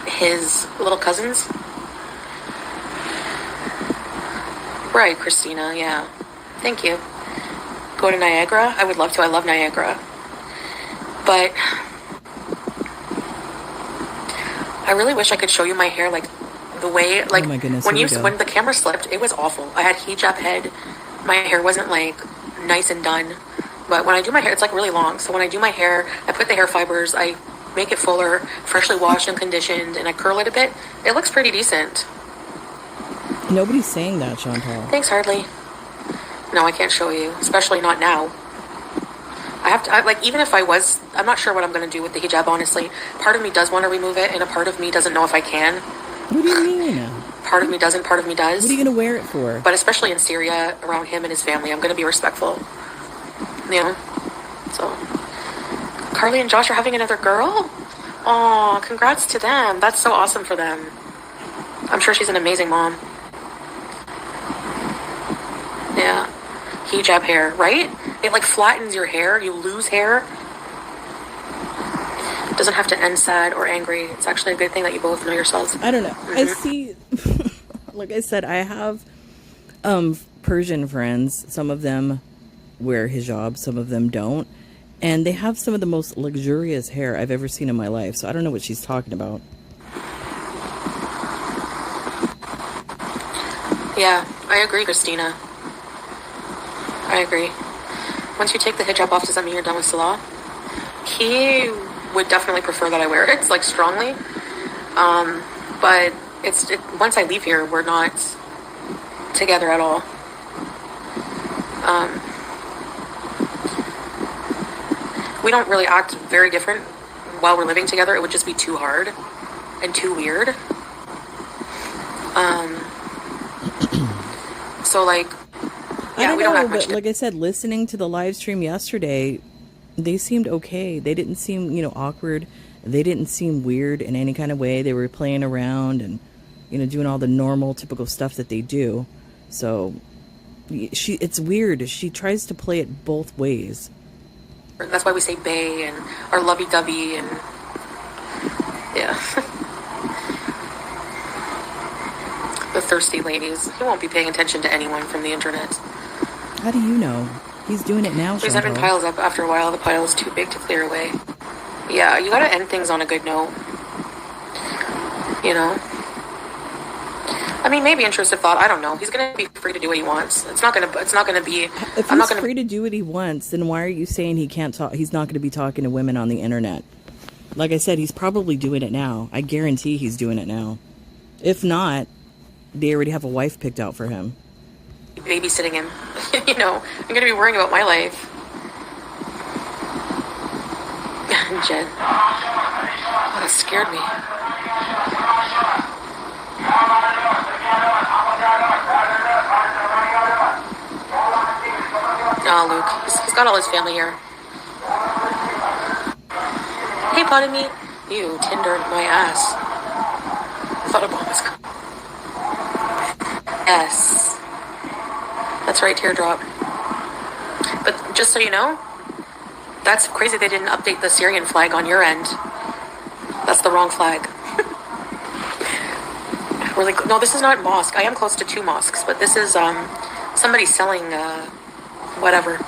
his little cousins. Right, Christina, yeah. Thank you. Go to Niagara? I would love to. I love Niagara. But I really wish I could show you my hair, like, the way, like, oh my goodness, when the camera slipped, it was awful. I had hijab head. My hair wasn't, like, nice and done. But when I do my hair, it's, like, really long. So when I do my hair, I put the hair fibers, I make it fuller, freshly washed and conditioned, and I curl it a bit. It looks pretty decent. Nobody's saying that, Chantal. Thanks, Hardly. No, I can't show you, especially not now. I have to, like, even if I was, I'm not sure what I'm going to do with the hijab, honestly. Part of me does want to remove it, and a part of me doesn't know if I can. What do you mean? Part of me doesn't, part of me does. What are you going to wear it for? But especially in Syria, around him and his family, I'm going to be respectful. You know? So, Carly and Josh are having another girl? Aw, congrats to them. That's so awesome for them. I'm sure she's an amazing mom. Yeah. Hijab hair, right? It, like, flattens your hair. You lose hair. Doesn't have to end sad or angry. It's actually a good thing that you both know yourselves. I don't know. Mm-hmm. I see, like I said, I have Persian friends. Some of them wear hijab, some of them don't. And they have some of the most luxurious hair I've ever seen in my life. So I don't know what she's talking about. Yeah, I agree, Christina. I agree. Once you take the hijab off, does that mean you're done with Salah? He would definitely prefer that I wear it, like, strongly. But once I leave here, we're not together at all. We don't really act very different while we're living together. It would just be too hard and too weird. So, like, yeah, we don't act much. But like I said, listening to the live stream yesterday, they seemed okay. They didn't seem, awkward. They didn't seem weird in any kind of way. They were playing around and, doing all the normal, typical stuff that they do. So, it's weird. She tries to play it both ways. That's why we say bae and our lovey-dovey and, yeah. The thirsty ladies. He won't be paying attention to anyone from the internet. How do you know? He's doing it now, He's having piles up after a while. The pile is too big to clear away. Yeah, you gotta end things on a good note. I mean, maybe intrusive thought. I don't know. He's gonna be free to do what he wants. It's not gonna be. If he's free to do what he wants, then why are you saying he can't talk? He's not gonna be talking to women on the internet. Like I said, he's probably doing it now. I guarantee he's doing it now. If not, they already have a wife picked out for him. Babysitting him. I'm gonna be worrying about my life. imagine. Oh, that scared me. Oh, Luke. He's got all his family here. Hey, potted meat. You tindered my ass. I thought a bomb was coming. Yes. That's right, teardrop. But just so you know, that's crazy they didn't update the Syrian flag on your end. That's the wrong flag. Really? No, this is not mosque. I am close to 2 mosques, but this is somebody selling whatever.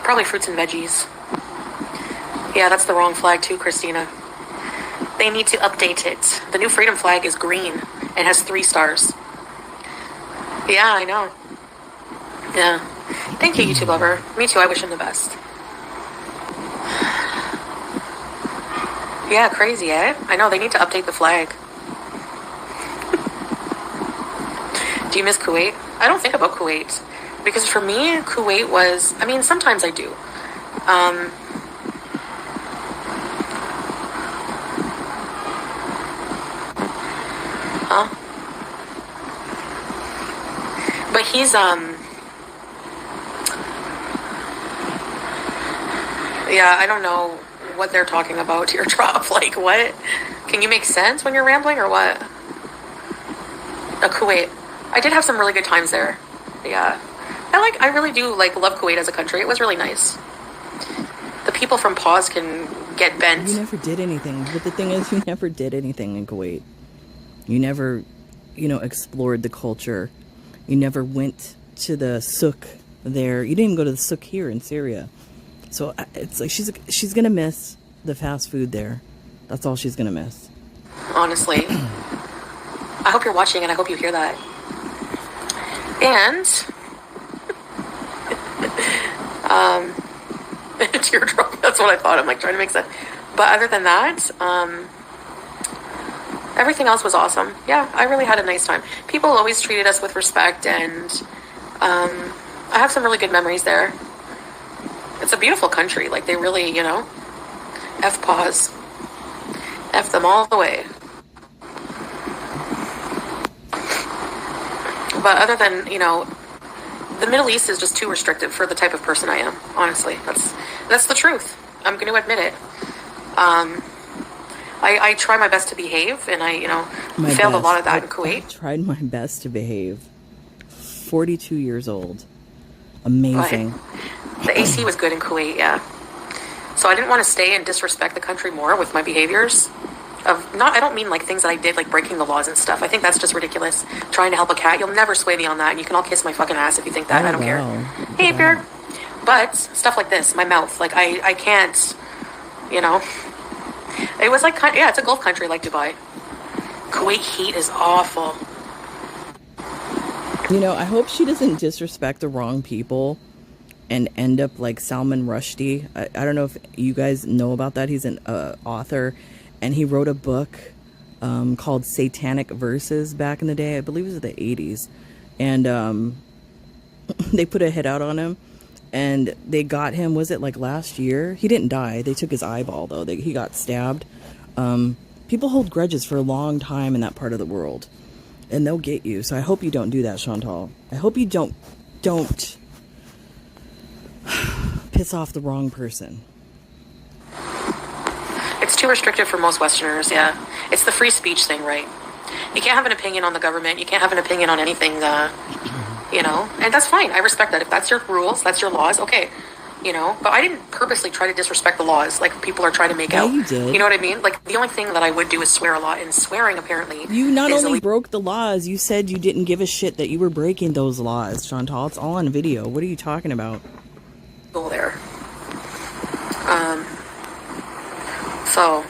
Probably fruits and veggies. Yeah, that's the wrong flag too, Christina. They need to update it. The new freedom flag is green and has 3 stars. Yeah, I know. Yeah. Thank you, YouTube lover. Me too, I wish him the best. Yeah, crazy, eh? I know, they need to update the flag. Do you miss Kuwait? I don't think about Kuwait. Because for me, Kuwait was... I mean, sometimes I do. But he's, yeah, I don't know what they're talking about, teardrop. Like, what? Can you make sense when you're rambling, or what? Kuwait. I did have some really good times there. Yeah. I really do, love Kuwait as a country. It was really nice. The people from Pause can get bent. You never did anything. But the thing is, you never did anything in Kuwait. You never, explored the culture. You never went to the souk there. You didn't even go to the souk here in Syria. So it's like she's going to miss the fast food there. That's all she's going to miss. Honestly. I hope you're watching and I hope you hear that. And... teardrop, that's what I thought. I'm trying to make sense. But other than that, everything else was awesome. Yeah, I really had a nice time. People always treated us with respect, and I have some really good memories there. It's a beautiful country. They really, F Pause. F them all the way. But other than, the Middle East is just too restrictive for the type of person I am, honestly. That's the truth. I'm going to admit it. I try my best to behave, and I, failed a lot of that in Kuwait. I tried my best to behave. 42 years old. Amazing. But the AC was good in Kuwait, yeah. So I didn't want to stay and disrespect the country more with my behaviors. I don't mean things that I did, breaking the laws and stuff. I think that's just ridiculous. Trying to help a cat. You'll never sway me on that, and you can all kiss my fucking ass if you think that. I don't care. Hey, Beard. But stuff like this, my mouth, I can't, It was it's a Gulf country like Dubai. Kuwait heat is awful. I hope she doesn't disrespect the wrong people and end up like Salman Rushdie. I don't know if you guys know about that. He's an author, and he wrote a book called Satanic Verses back in the day. I believe it was the 80s. And they put a hit out on him, and they got him, was it last year? He didn't die. They took his eyeball, though. He got stabbed. People hold grudges for a long time in that part of the world, and they'll get you. So I hope you don't do that, Chantal. I hope you don't piss off the wrong person. It's too restrictive for most Westerners, yeah. It's the free speech thing, right? You can't have an opinion on the government. You can't have an opinion on anything, and that's fine. I respect that. If that's your rules, that's your laws, okay. But I didn't purposely try to disrespect the laws like people are trying to make out. You did. You know what I mean? The only thing that I would do is swear a lot, and swearing apparently you not only broke the laws, you said you didn't give a shit that you were breaking those laws, Chantal. It's all on video. What are you talking about? Go there. So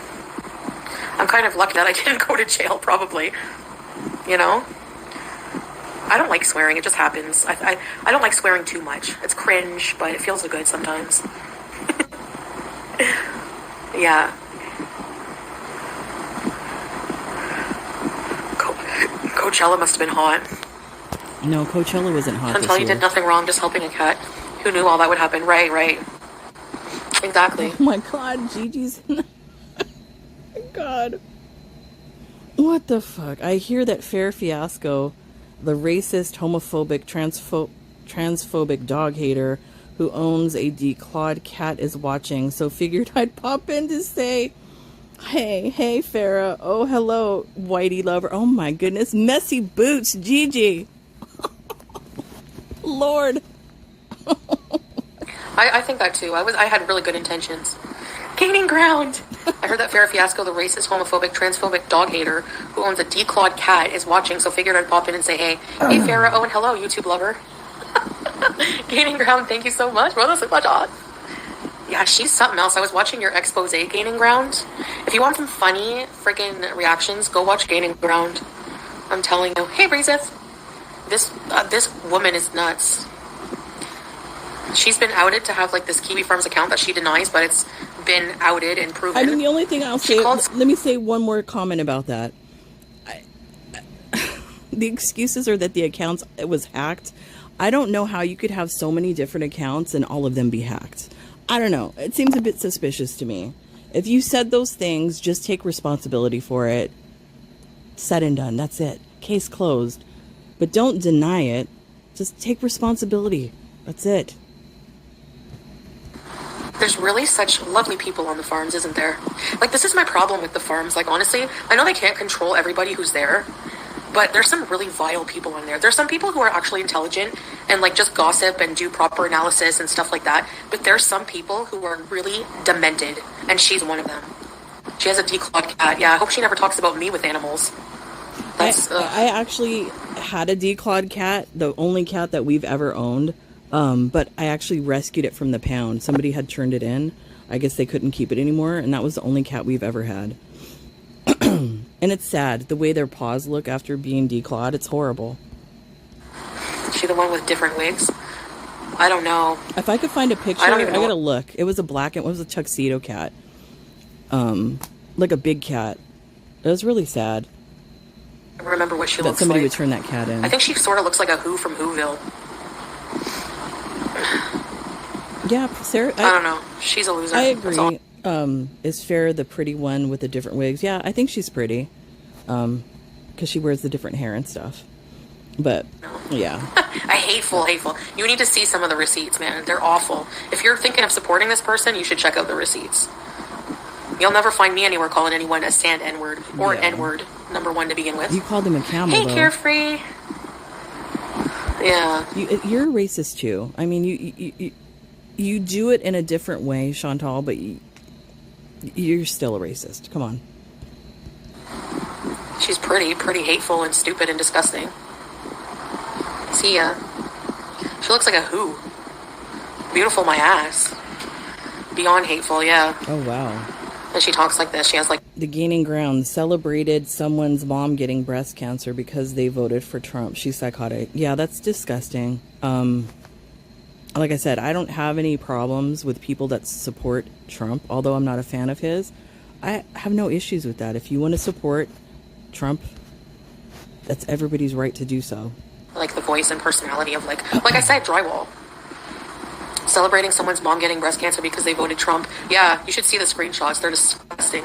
I'm kind of lucky that I didn't go to jail, probably. I don't like swearing. It just happens. I don't like swearing too much. It's cringe, but it feels good sometimes. Yeah. Coachella must have been hot. No, Coachella wasn't hot. Until you did nothing wrong, just helping a cat. Who knew all that would happen? Right. Exactly. Oh my God, Gigi's. Oh my God. What the fuck? I hear that Fair Fiasco, the racist, homophobic, transphobic dog hater who owns a declawed cat, is watching, so figured I'd pop in to say, hey, Farrah. Oh, hello, Whitey lover. Oh my goodness, messy boots, Gigi. Lord. I think that too. I had really good intentions. Gaining ground. I heard that Farrah Fiasco, the racist, homophobic, transphobic dog hater who owns a declawed cat, is watching, so figured I'd pop in and say, hey, Farrah. Oh, and hello, YouTube lover. Gaining ground. Thank you so much. Well, that's so much on. Yeah, she's something else. I was watching your expose, Gaining Ground. If you want some funny freaking reactions, go watch Gaining Ground. I'm telling you. Hey, Breezeth. This woman is nuts. She's been outed to have like this Kiwi Farms account that she denies, but it's been outed and proven. I mean, the only thing I'll say, let me say one more comment about that. The excuses are that the accounts, it was hacked. I don't know how you could have so many different accounts and all of them be hacked. I don't know. It seems a bit suspicious to me. If you said those things, just take responsibility for it. Said and done. That's it. Case closed. But don't deny it. Just take responsibility. That's it. There's really such lovely people on the farms, isn't there? Like, this is my problem with the farms. Like, honestly, I know they can't control everybody who's there, but there's some really vile people on there. There's some people who are actually intelligent and, like, just gossip and do proper analysis and stuff like that. But there's some people who are really demented, and she's one of them. She has a declawed cat. Yeah, I hope she never talks about me with animals. I actually had a declawed cat, the only cat that we've ever owned. But I actually rescued it from the pound. Somebody had turned it in. I guess they couldn't keep it anymore, and that was the only cat we've ever had. And it's sad. The way their paws look after being declawed, it's horrible. Is she the one with different wigs? I don't know. If I could find a picture, I gotta look. It was a black, it was a tuxedo cat. Like a big cat. It was really sad. I remember what she looks like. That somebody would turn that cat in. I think she sort of looks like a Who from Whoville. Yeah, Sarah. I don't know. She's a loser. I agree. Is Farrah the pretty one with the different wigs? Yeah, I think she's pretty. Because she wears the different hair and stuff. But, yeah. Hateful. You need to see some of the receipts, man. They're awful. If you're thinking of supporting this person, you should check out the receipts. You'll never find me anywhere calling anyone a sand N-word. Or an N-word, number one to begin with. You called him a camel, Hey, though. Carefree. Yeah. You're a racist, too. I mean, you do it in a different way, Chantal, but you're still a racist. Come on. She's pretty hateful and stupid and disgusting. See ya. She looks like a Who. Beautiful my ass. Beyond hateful, yeah. Oh, wow. And she talks like this. She has like... The Gaining Ground celebrated someone's mom getting breast cancer because they voted for Trump. She's psychotic. Yeah, that's disgusting. Like I said, I don't have any problems with people that support Trump, although I'm not a fan of his. I have no issues with that. If you want to support Trump, that's everybody's right to do so. Like the voice and personality of like I said, drywall. Celebrating someone's mom getting breast cancer because they voted Trump. Yeah, you should see the screenshots. They're disgusting.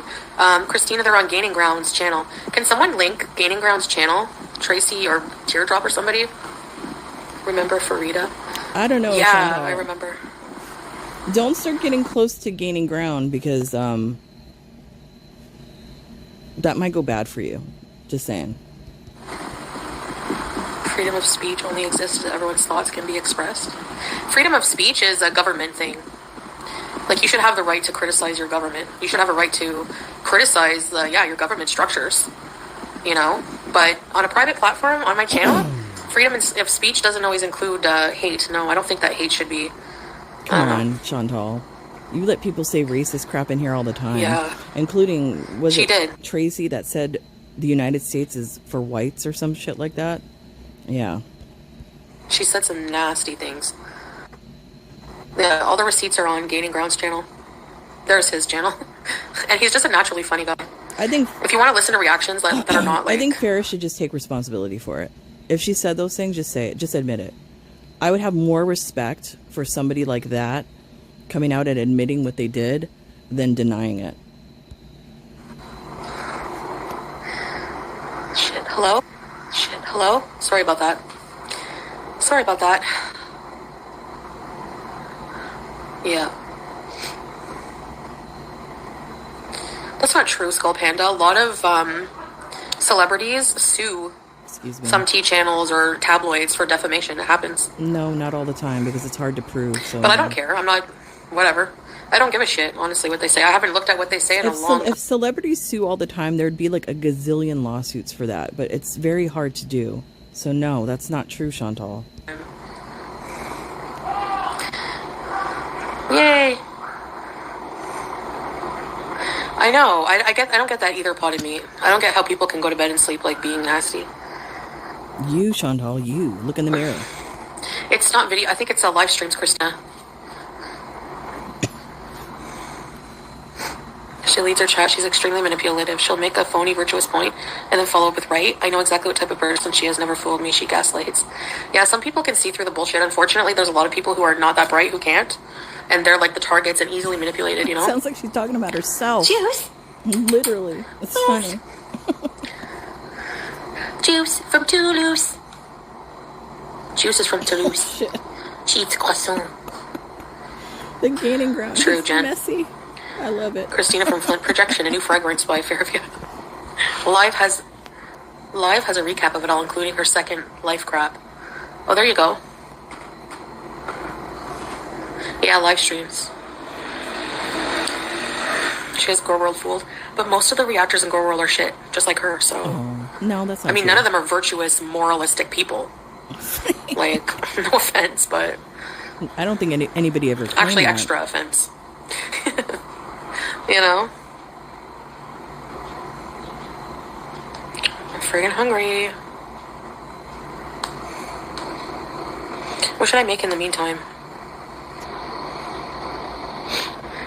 Christina, they're on Gaining Ground's channel. Can someone link Gaining Ground's channel? Tracy or Teardrop or somebody? Remember Farida? I don't know. Yeah, I remember. Don't start getting close to Gaining Ground because that might go bad for you. Just saying. Freedom of speech only exists as everyone's thoughts can be expressed. Freedom of speech is a government thing. Like, you should have the right to criticize your government. You should have a right to criticize, your government structures. You know? But on a private platform, on my channel, freedom of speech doesn't always include hate. No, I don't think that hate should be... Come on, Chantal. You let people say racist crap in here all the time. Yeah. Including, Tracy that said the United States is for whites or some shit like that? Yeah. She said some nasty things. Yeah, all the receipts are on Gaining Ground's channel. There's his channel. And he's just a naturally funny guy. I think... If you want to listen to reactions that are not like... I think Farrah should just take responsibility for it. If she said those things, just say it. Just admit it. I would have more respect for somebody like that coming out and admitting what they did than denying it. Shit, hello? Shit, hello? Sorry about that. Sorry about that. Yeah. That's not true, Skull Panda. A lot of celebrities sue some tea channels or tabloids for defamation. It happens. No, not all the time, because it's hard to prove. So but I don't care. I'm not... Whatever. I don't give a shit, honestly, what they say. I haven't looked at what they say in a long time. If celebrities sue all the time, there'd be like a gazillion lawsuits for that. But it's very hard to do. So no, that's not true, Chantal. Yay! I know. I don't get that either, potted meat. I don't get how people can go to bed and sleep like being nasty. You, Chantal, you. Look in the mirror. It's not video. I think it's live streams, Christina. She leads her chat. She's extremely manipulative. She'll make a phony virtuous point and then follow up with right. I know exactly what type of person she is. Never fooled me. She gaslights. Yeah, some people can see through the bullshit. Unfortunately, there's a lot of people who are not that bright who can't. And they're like the targets and easily manipulated, you know? Sounds like she's talking about herself. Juice. Literally. It's funny. Juice from Toulouse. Juice is from Toulouse. Shit. She eats croissant. The gaining ground True, is Jen. messy. I love it. Christina from Flint Projection, a new fragrance by Fairview. Live has a recap of it all, including her second life crap. Oh, there you go. Yeah, live streams. She has Girl World fooled. But most of the reactors in Girl World are shit, just like her, so... Oh, no, that's not I mean, true. none of them are virtuous, moralistic people. Like, no offense, but... I don't think anybody ever claimed Actually, that. extra offense. You know? I'm friggin' hungry. What should I make in the meantime?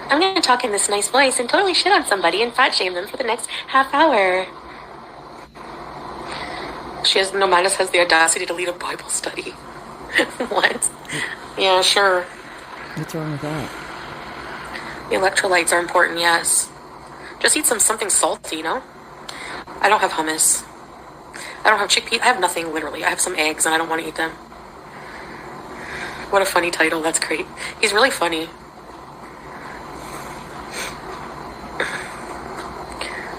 I'm gonna talk in this nice voice and totally shit on somebody and fat shame them for the next half hour. Nomadis has the audacity to lead a Bible study. What? Yeah, sure. What's wrong with that? The electrolytes are important, yes. Just eat something salty, you know? I don't have hummus. I don't have chickpeas. I have nothing, literally. I have some eggs and I don't want to eat them. What a funny title. That's great. He's really funny.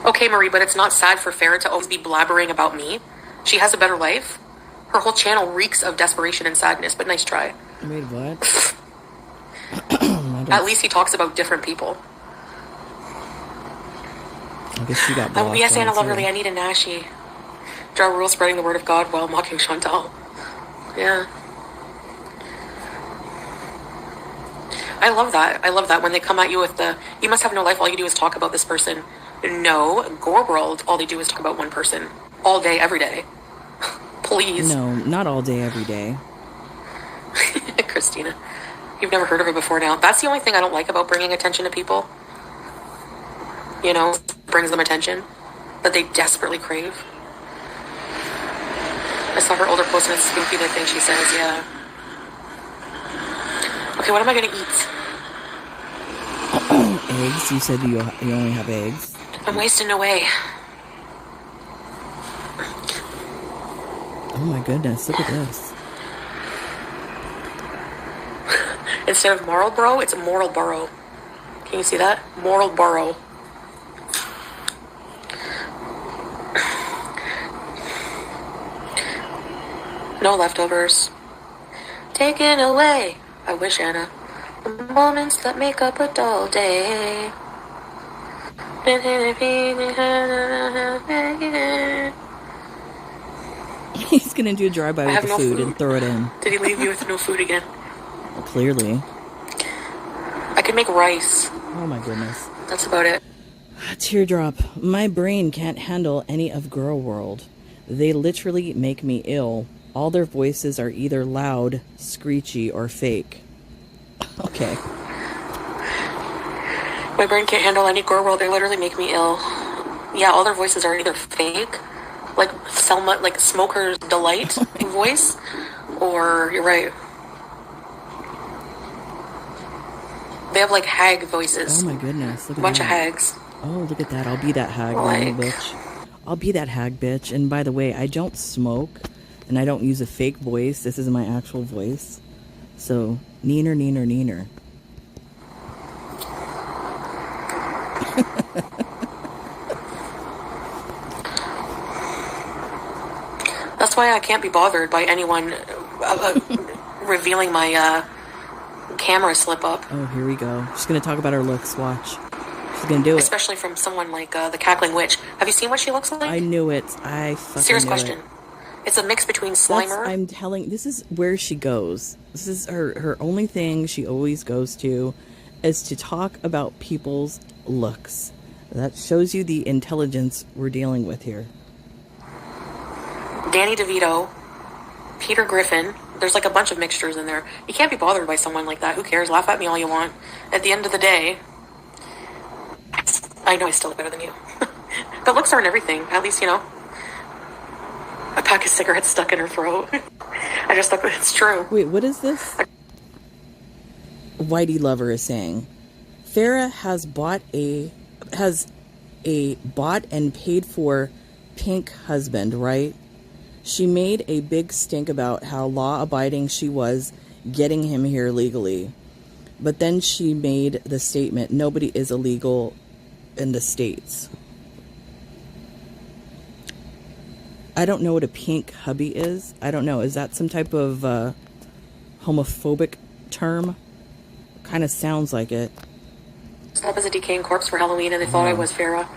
Okay, Marie, but it's not sad for Farrah to always be blabbering about me. She has a better life. Her whole channel reeks of desperation and sadness, but nice try. Wait, what? At least he talks about different people. I guess she got blocked. Yes, Anna Loverly, I need a Nashi. Ja Rule spreading the word of God while mocking Chantal. Yeah. I love that. I love that when they come at you with the, you must have no life, all you do is talk about this person. No, Gore World, all they do is talk about one person. All day, every day. Please. No, not all day, every day. Christina. You've never heard of her before now. That's the only thing I don't like about bringing attention to people. You know, brings them attention that they desperately crave. I saw her older post and it's spooky, the thing she says, yeah. Okay, what am I going to eat? Eggs? You said you only have eggs. I'm wasting away. Oh my goodness, look at this. Instead of Marlboro, it's Marlboro. Can you see that? Marlboro. No leftovers. Taken away. I wish, Anna. The moments that make up a dull day. He's gonna do a drive-by with the no food and throw it in. Did he leave you with no food again? Well, clearly. I could make rice. Oh my goodness. That's about it. Teardrop. My brain can't handle any of Girl World. They literally make me ill. All their voices are either loud, screechy, or fake. Okay. My brain can't handle any Gore World. They literally make me ill. Yeah, all their voices are either fake, like Selma, like Smoker's Delight voice, or you're right. They have like hag voices. Oh my goodness. Look A at bunch that. of hags. Oh, look at that. I'll be that hag, Like- bitch. I'll be that hag, bitch. And by the way, I don't smoke and I don't use a fake voice. This is my actual voice. So, neener, neener, neener. That's why I can't be bothered by anyone revealing my camera slip up. Oh, here we go. She's going to talk about her looks. Watch. She's going to do it. Especially from someone like the Cackling Witch. Have you seen what she looks like? I knew it. I fucking Serious knew question. It. It's a mix between Slimer. I'm telling, this is where she goes. This is her only thing she always goes to is to talk about people's looks. That shows you the intelligence we're dealing with here. Danny DeVito, Peter Griffin. There's like a bunch of mixtures in there. You can't be bothered by someone like that. Who cares? Laugh at me all you want. At the end of the day, I know I still look better than you. But looks aren't everything. At least, you know, a pack of cigarettes stuck in her throat. I just thought it's true. Wait, what is this? Whitey Lover is saying, Farrah has bought and paid for pink husband, right? She made a big stink about how law-abiding she was getting him here legally. But then she made the statement, nobody is illegal in the States. I don't know what a pink hubby is. I don't know. Is that some type of homophobic term? Kind of sounds like it. Up as a decaying corpse for Halloween, and they thought I was Farrah.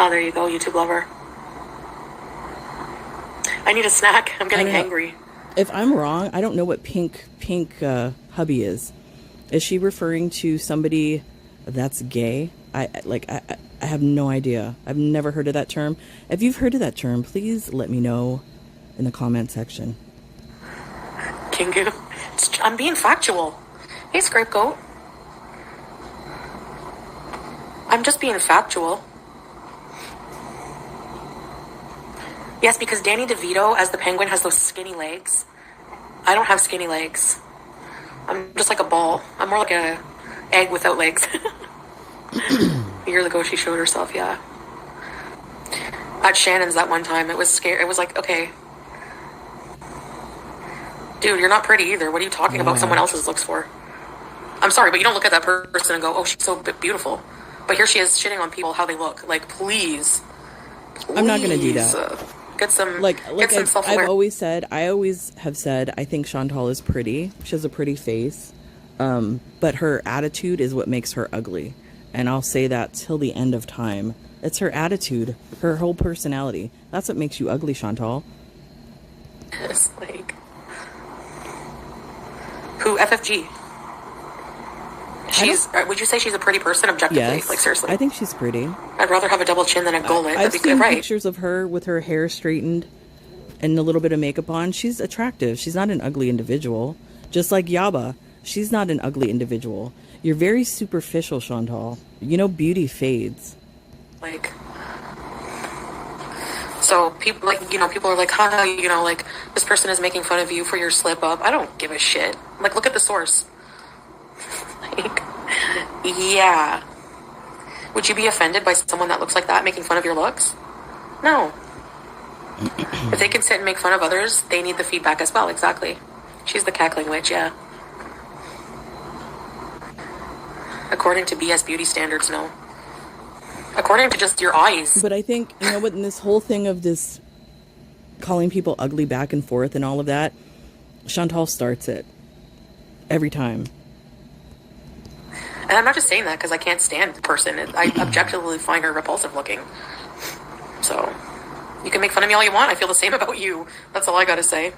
Oh, there you go, YouTube lover. I need a snack. I'm getting angry. If I'm wrong, I don't know what pink hubby is. Is she referring to somebody that's gay? I have no idea. I've never heard of that term. If you've heard of that term, please let me know in the comment section. Kingu. I'm being factual. Hey, Scapegoat. I'm just being factual. Yes, because Danny DeVito as the Penguin has those skinny legs. I don't have skinny legs. I'm just like a ball. I'm more like a egg without legs. A year ago, she showed herself, yeah. At Shannon's that one time, it was scary. It was like, okay. Dude, you're not pretty either. What are you talking about someone else's looks for? I'm sorry, but you don't look at that person and go, oh, she's so beautiful. But here she is shitting on people, how they look. Like, please. I'm not going to do that. Get some, like some self-aware. I always have said, I think Chantal is pretty. She has a pretty face. But her attitude is what makes her ugly. And I'll say that till the end of time. It's her attitude, her whole personality. That's what makes you ugly, Chantal. It's like, who, FFG? Would you say she's a pretty person objectively? Yes, like, seriously. I think she's pretty. I'd rather have a double chin than a gullet. I've That'd seen be right. pictures of her with her hair straightened and a little bit of makeup on. She's attractive. She's not an ugly individual. Just like Yaba. She's not an ugly individual. You're very superficial, Chantal. You know, beauty fades. Like, so people, like, you know, people are like, huh, you know, like, this person is making fun of you for your slip up. I don't give a shit. Like, look at the source. Like, yeah. Would you be offended by someone that looks like that making fun of your looks? No. If they can sit and make fun of others, they need the feedback as well. Exactly. She's the Cackling Witch, yeah. According to BS beauty standards, no. According to just your eyes. But I think, you know what, in this whole thing of this calling people ugly back and forth and all of that, Chantal starts it. Every time. And I'm not just saying that because I can't stand the person. I objectively find her repulsive looking. So, you can make fun of me all you want. I feel the same about you. That's all I gotta say.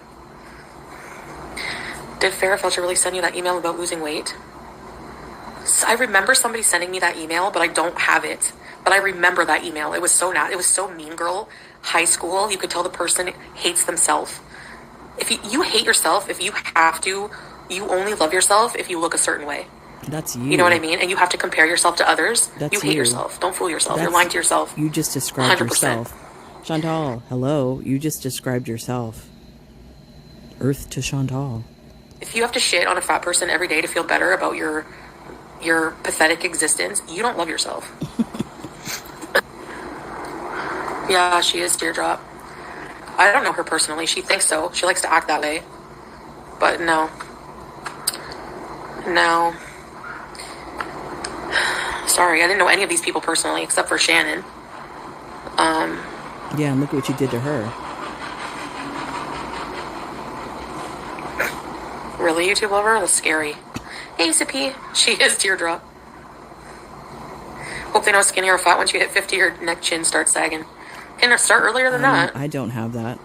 Did Farrah Felcher really send you that email about losing weight? I remember somebody sending me that email, but I don't have it. But I remember that email. It was so it was so mean girl. High school, you could tell the person hates themselves. If you hate yourself, if you have to, you only love yourself if you look a certain way. That's you. You know what I mean? And you have to compare yourself to others. That's you hate you. yourself. Don't fool yourself. You're lying to yourself. You just described 100%. yourself. Chantal, hello. You just described yourself. Earth to Chantal. If you have to shit on a fat person every day to feel better about your pathetic existence, you don't love yourself. Yeah, she is teardrop. I don't know her personally. She thinks so. She likes to act that way. But no. No. Sorry, I didn't know any of these people personally except for Shannon. Yeah, and look what you did to her. Really, YouTube lover? That's scary. Hey, Sippy. She is teardrop. Hope they know skinny or fat. Once you hit 50, your neck chin starts sagging. Can it start earlier than that? I don't have that.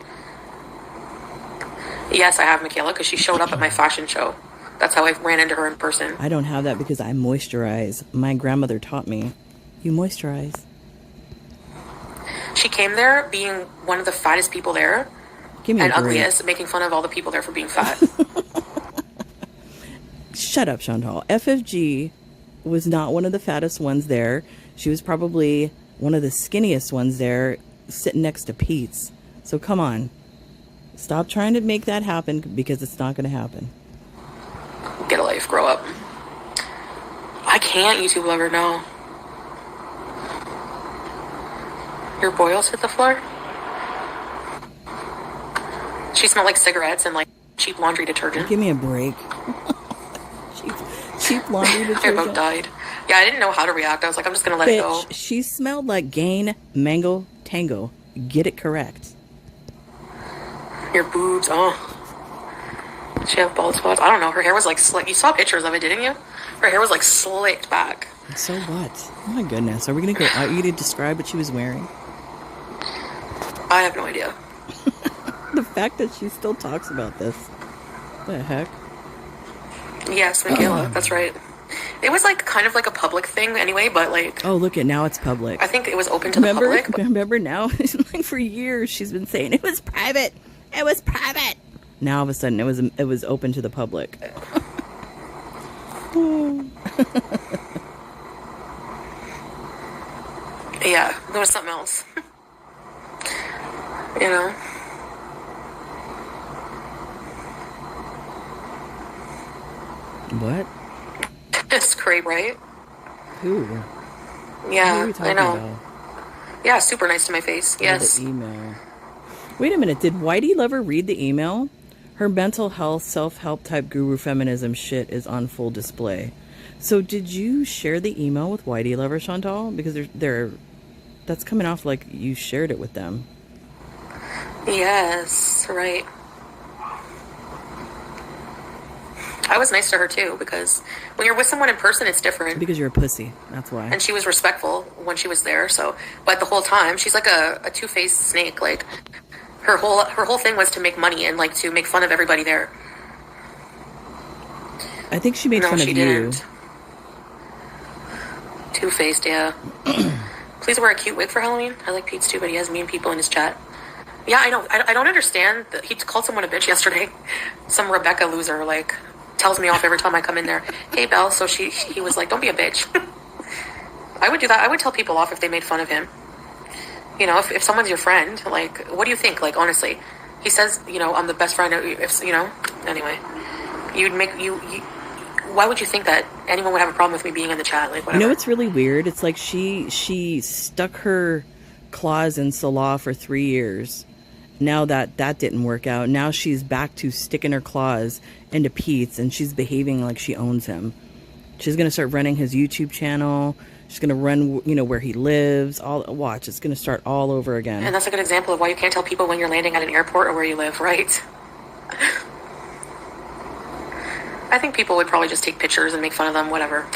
Yes, I have, Michaela, because she showed up at my fashion show. That's how I ran into her in person. I don't have that because I moisturize. My grandmother taught me. You moisturize. She came there being one of the fattest people there. Give me and a break. ugliest, making fun of all the people there for being fat. Shut up, Chantal. FFG was not one of the fattest ones there. She was probably one of the skinniest ones there, sitting next to Pete's. So come on. Stop trying to make that happen because it's not going to happen. Get a life, grow up. I can't, YouTube lover, no. Your boils hit the floor? She smelled like cigarettes and like cheap laundry detergent. Give me a break. cheap laundry detergent. I about died. Yeah, I didn't know how to react. I was like, I'm just going to let it go. She smelled like Gain Mango Tango. Get it correct. Your boobs, oh. She have bald spots. I don't know. Her hair was like slick. You saw pictures of it, didn't you? Her hair was like slicked back. So what? Oh my goodness. Are we going to go out? Are you going to describe what she was wearing? I have no idea. The fact that she still talks about this. What the heck? Yes, Michaela, that's right. It was like kind of like a public thing anyway, but like... Oh, look at now it's public. I think it was open to the public. But... Remember now? Like for years she's been saying it was private. It was private. Now all of a sudden it was open to the public. Yeah, there was something else. You know? What? It's great, right? Who? Yeah, Who are we talking I know. About? Yeah, super nice to my face. Yes. The email. Wait a minute. Did Whitey Lover read the email? Her mental health, self-help type guru feminism shit is on full display. So did you share the email with Whitey Lover, Chantal? Because that's coming off like you shared it with them. Yes, right. I was nice to her too, because when you're with someone in person, it's different. Because you're a pussy. That's why. And she was respectful when she was there. So, but the whole time, she's like a two-faced snake. Like her whole thing was to make money and like to make fun of everybody there. I think she made fun of you. Didn't. Two-faced, yeah. Please wear a cute wig for Halloween. I like Pete's too, but he has mean people in his chat. Yeah, I know. I don't understand. He called someone a bitch yesterday. Some Rebecca loser, like, tells me off every time I come in there. Hey, Belle. So he was like, don't be a bitch. I would do that. I would tell people off if they made fun of him. You know, if someone's your friend, like, what do you think? Like, honestly, he says, you know, I'm the best friend. If you know, anyway, why would you think that anyone would have a problem with me being in the chat? Like, whatever. You know, it's really weird. It's like she stuck her claws in Salah for 3 years. Now that didn't work out, now she's back to sticking her claws into Pete's, and she's behaving like she owns him. She's going to start running his YouTube channel. She's going to run, you know, where he lives. Watch, it's going to start all over again. And that's a good example of why you can't tell people when you're landing at an airport or where you live, right? I think people would probably just take pictures and make fun of them, whatever.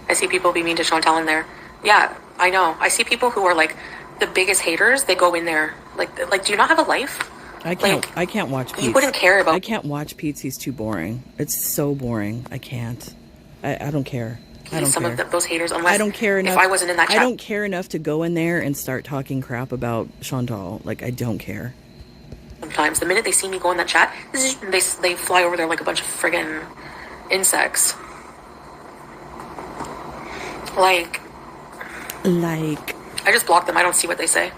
I see people be mean to Chantal in there. Yeah, I know. I see people who are like the biggest haters. They go in there like. Do you not have a life? I can't watch Pete's. You wouldn't care about. I can't watch Pete's. He's too boring. It's so boring. I can't. I don't care. I don't care. Of those haters. Unless I don't care enough. If I wasn't in that chat. I don't care enough to go in there and start talking crap about Chantal. Like, I don't care. Sometimes the minute they see me go in that chat, they fly over there like a bunch of friggin' insects. Like, Like, I just block them. I don't see what they say.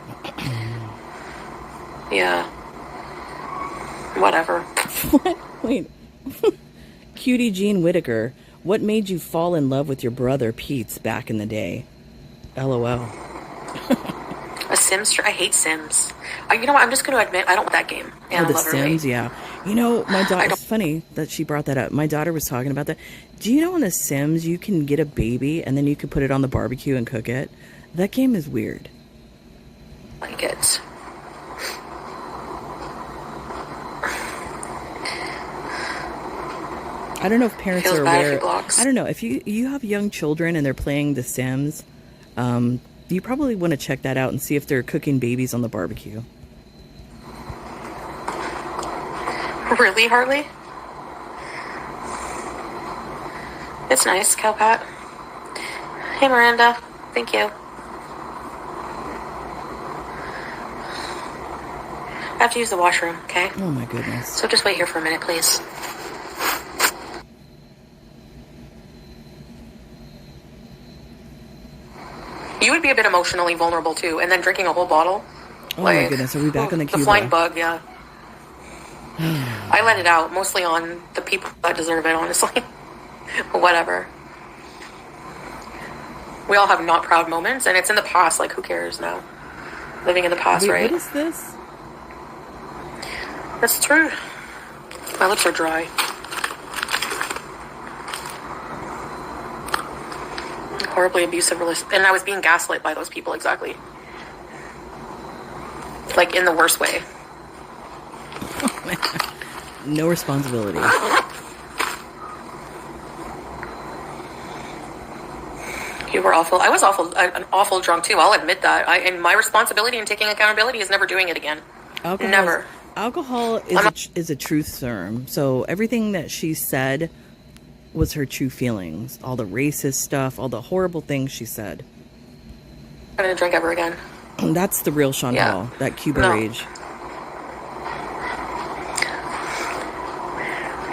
Yeah. Whatever. what? Wait. Cutie Jean Whitaker, what made you fall in love with your brother Pete's back in the day? LOL. A Sims? I hate Sims. You know what? I'm just going to admit I don't want that game. And The Sims, yeah. You know, my daughter. It's funny that she brought that up. My daughter was talking about that. Do you know in The Sims you can get a baby and then you can put it on the barbecue and cook it? That game is weird. Like it. I don't know if parents are aware. Blocks. I don't know if you have young children and they're playing The Sims. You probably want to check that out and see if they're cooking babies on the barbecue. Really, Harley? It's nice, Cowpat. Hey, Miranda. Thank you. I have to use the washroom, okay? Oh, my goodness. So just wait here for a minute, please. You would be a bit emotionally vulnerable, too. And then drinking a whole bottle. Oh, my goodness. Are we back on the Cuba? The flying bug, yeah. I let it out, mostly on the people that deserve it, honestly. Whatever. We all have not proud moments, and it's in the past. Like, who cares now? Living in the past, Wait, right? What is this? That's true. My lips are dry. Horribly abusive relationship. And I was being gaslit by those people, exactly. Like, in the worst way. No responsibility. You were awful. I was awful. An awful drunk too. I'll admit that. And my responsibility in taking accountability is never doing it again. Never. Alcohol is a truth serum. So everything that she said was her true feelings. All the racist stuff, all the horrible things she said. I'm gonna drink ever again. And that's the real Chantal. Yeah. That Cuba rage.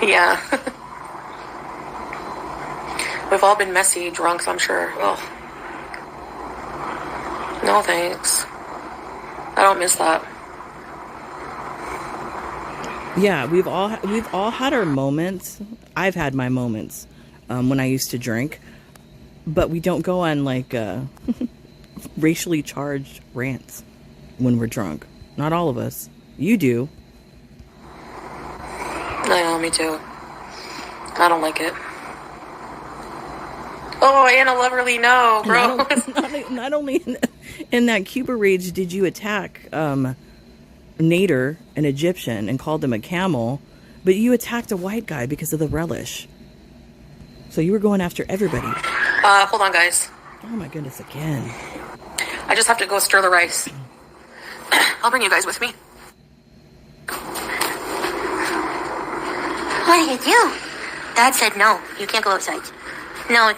Yeah. We've all been messy drunks, I'm sure. Ugh. No thanks. I don't miss that. Yeah, we've all had our moments. I've had my moments when I used to drink, but we don't go on like racially charged rants when we're drunk. Not all of us. You do. I know, me too. I don't like it. Oh, Anna Loverly, no, bro. Not only in that Cuba rage did you attack Nader, an Egyptian, and called him a camel, but you attacked a white guy because of the relish. So you were going after everybody. Hold on, guys. Oh my goodness, again. I just have to go stir the rice. I'll bring you guys with me. What did you do? Dad said no. You can't go outside. No.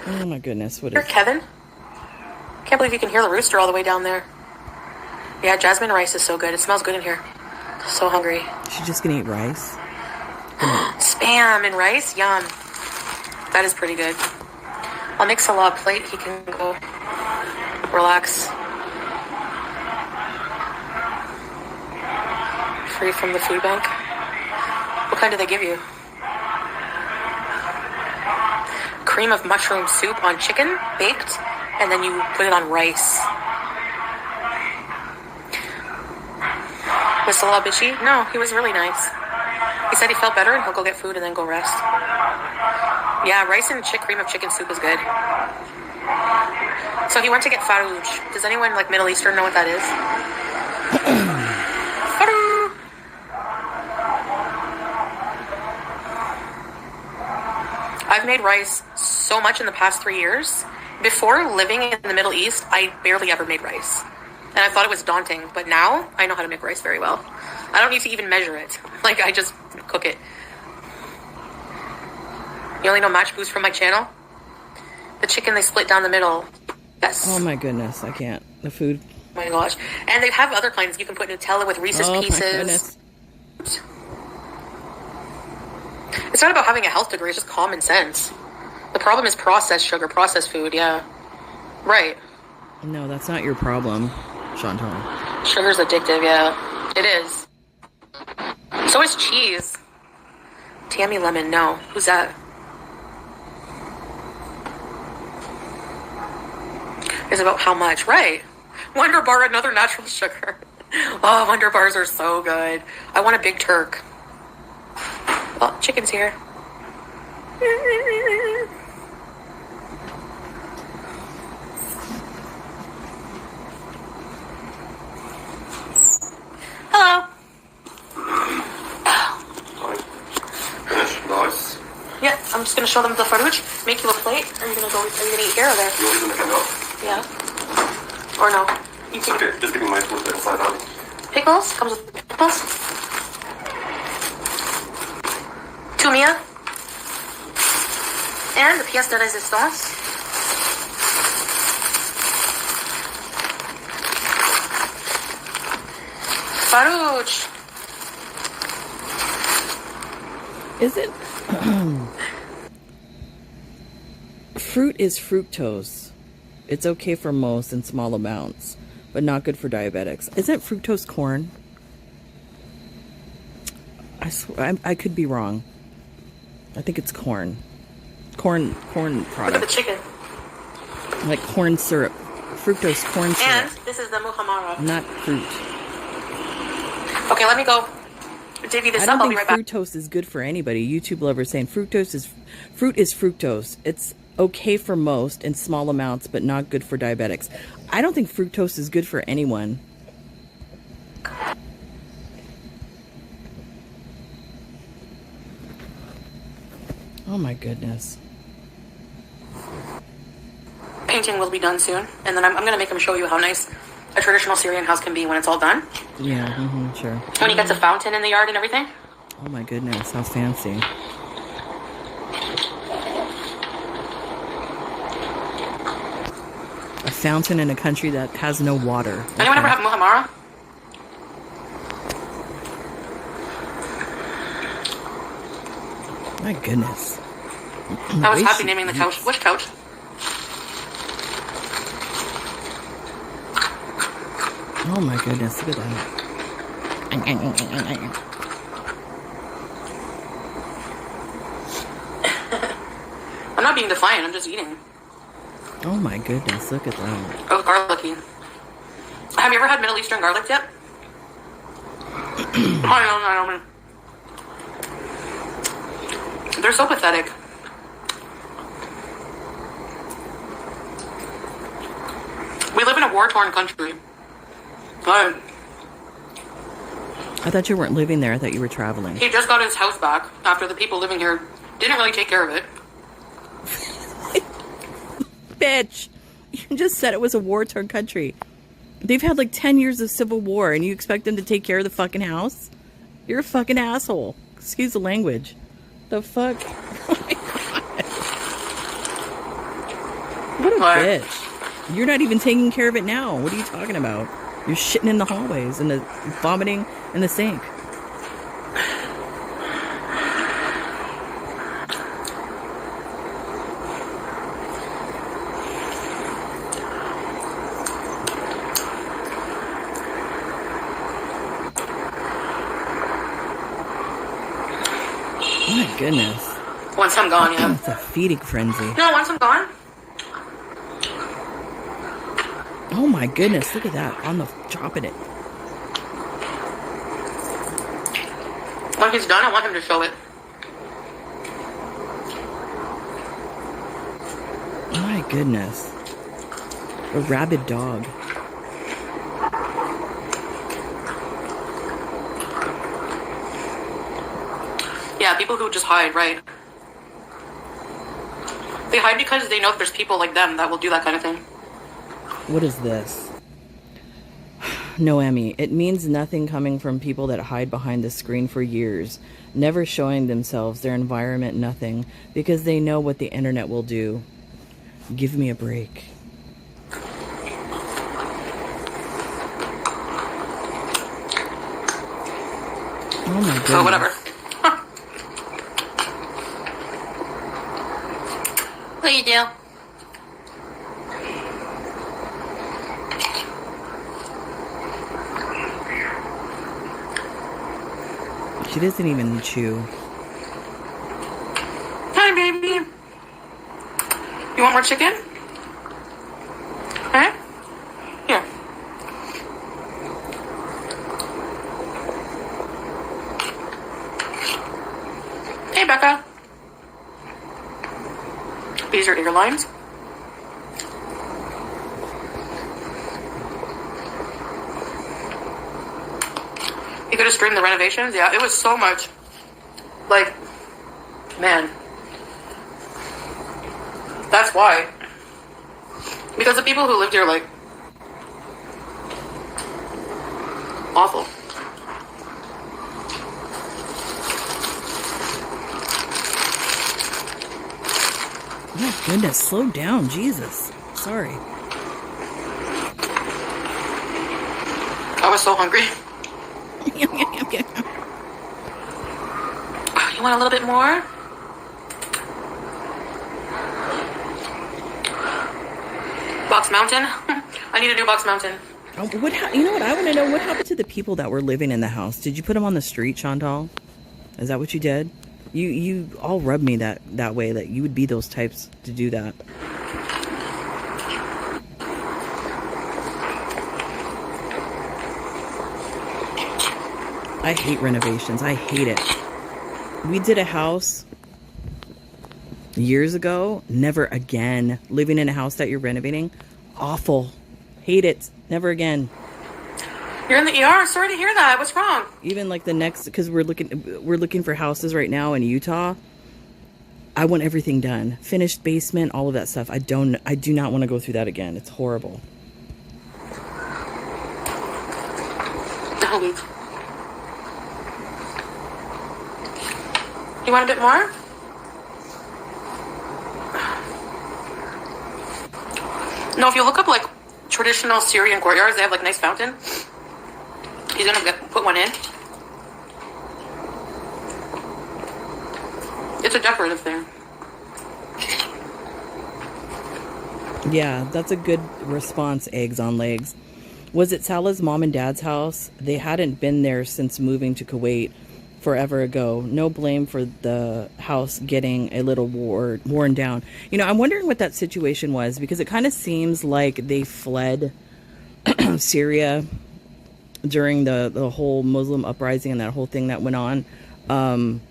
Oh my goodness, what Here, is... Kevin. Can't believe you can hear the rooster all the way down there. Yeah, jasmine rice is so good. It smells good in here. So hungry. She's just gonna eat rice? Spam and rice? Yum. That is pretty good. I'll make Salah a plate. He can go relax. Free from the food bank. What kind do they give you? Cream of mushroom soup on chicken, baked, and then you put it on rice. Was Salah bitchy? No, he was really nice. He said he felt better and he'll go get food and then go rest. Yeah, rice and cream of chicken soup is good. So he went to get farouj. Does anyone like Middle Eastern know what that is? Farouj. I've made rice so much in the past 3 years. Before living in the Middle East, I barely ever made rice. And I thought it was daunting, but now I know how to make rice very well. I don't need to even measure it. Like, I just cook it. You only know match boost from my channel? The chicken they split down the middle. Yes. Oh my goodness, I can't. The food. Oh my gosh. And they have other kinds. You can put Nutella with Reese's Pieces. Oh my goodness. It's not about having a health degree, it's just common sense. The problem is processed sugar, processed food, yeah. Right. No, that's not your problem, Chantal. Sugar's addictive, yeah. It is. So is cheese. Tammy Lemon, no. Who's that? It's about how much, right? Wonder Bar, another natural sugar. Oh, Wonder Bars are so good. I want a Big Turk. Oh, chicken's here. Hello. Nice. Yeah, I'm just gonna show them the footage. Make you a plate. Are you gonna eat here or there? You want to make it up? Yeah. Or no? You It's okay. Just give me my food inside out. Pickles? Comes with pickles? Tumia? And the pièce de résistance. Farouche. Is it? Fruit is fructose. It's okay for most in small amounts, but not good for diabetics. Isn't fructose corn? I could be wrong. I think it's corn. Corn Look at the product. chicken. Like corn syrup. Fructose corn And syrup. this is the muhamara. Not fruit. Okay, let me go divvy this I up. don't I'll be think right back. fructose is good for anybody. YouTube lovers saying fruit is fructose. It's okay for most in small amounts, but not good for diabetics. I don't think fructose is good for anyone. Oh my goodness. Painting will be done soon, and then I'm going to make him show you how nice a traditional Syrian house can be when it's all done. Yeah, sure. When he gets a fountain in the yard and everything. Oh my goodness, how fancy. A fountain in a country that has no water. Anyone ever have muhamara? My goodness. I was happy naming the couch. Which couch? Oh my goodness, look at that. I'm not being defiant, I'm just eating. Oh my goodness, look at that. Oh, garlicky. Have you ever had Middle Eastern garlic yet? I don't. They're so pathetic. We live in a war-torn country. But I thought you weren't living there, I thought you were traveling. he just got his house back after the people living here didn't really take care of it. Bitch! You just said it was a war-torn country. They've had like 10 years of civil war and you expect them to take care of the fucking house? You're a fucking asshole. Excuse the language. The fuck? What a bitch. You're not even taking care of it now. What are you talking about? You're shitting in the hallways and vomiting in the sink. Oh my goodness. Once I'm gone, yeah. It's a feeding frenzy. No, once I'm gone. Oh my goodness, look at that. On the chopping it. When he's done, I want him to show it. Oh my goodness. A rabid dog. Yeah, people who just hide, right? They hide because they know that there's people like them that will do that kind of thing. What is this? No, Emmy. It means nothing coming from people that hide behind the screen for years, never showing themselves, their environment, nothing, because they know what the internet will do. Give me a break. Oh my goodness. So whatever. what you do. She doesn't even chew. Hi, baby. You want more chicken? Huh? Here. Hey, Becca. These are airlines. You could have streamed the renovations. Yeah, it was so much. Like, man. That's why. Because the people who lived here, like, awful. My goodness, slow down, Jesus. Sorry. I was so hungry. You want a little bit more? Box Mountain? I need a new Box Mountain. Oh, you know what? I want to know what happened to the people that were living in the house. Did you put them on the street, Chantal? Is that what you did? You all rubbed me that way, that you would be those types to do that. I hate renovations. I hate it. We did a house years ago. Never again. Living in a house that you're renovating. Awful. Hate it. Never again. You're in the ER? Sorry to hear that. What's wrong? Even like the next, because we're looking for houses right now in Utah. I want everything done. Finished basement, all of that stuff. I do not want to go through that again. It's horrible. You want a bit more? No, if you look up like traditional Syrian courtyards, they have like nice fountain. He's gonna put one in. It's a decorative thing. Yeah, that's a good response, eggs on legs. Was it Salah's mom and dad's house? They hadn't been there since moving to Kuwait forever ago. No blame for the house getting a little worn down. You know, I'm wondering what that situation was, because it kind of seems like they fled Syria during the whole Muslim uprising and that whole thing that went on, and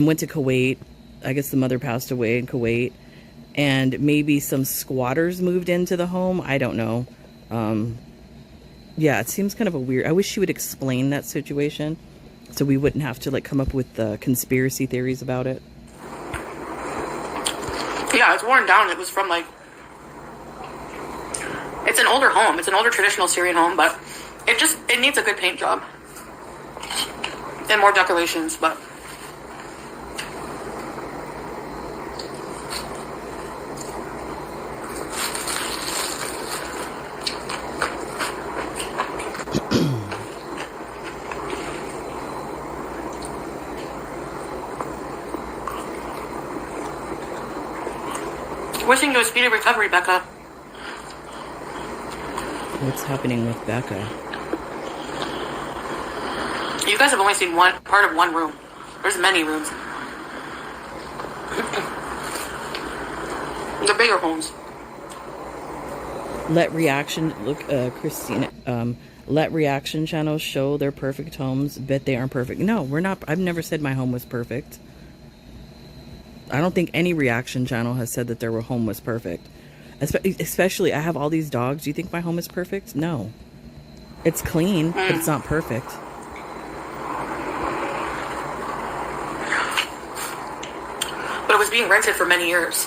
went to Kuwait. I guess the mother passed away in Kuwait, and maybe some squatters moved into the home. I don't know. Yeah, it seems kind of a weird. I wish she would explain that situation, so we wouldn't have to like come up with conspiracy theories about it. Yeah, it's worn down. It was from like, it's an older home. It's an older traditional Syrian home, but it needs a good paint job and more decorations, but wishing you a speedy recovery, Becca. What's happening with Becca? You guys have only seen one part of one room. There's many rooms. The bigger homes. Let reaction Christina. Let reaction channels show their perfect homes. Bet they aren't perfect. No, we're not. I've never said my home was perfect. I don't think any reaction channel has said that their home was perfect. Especially, I have all these dogs. Do you think my home is perfect? No. It's clean, but it's not perfect. But it was being rented for many years.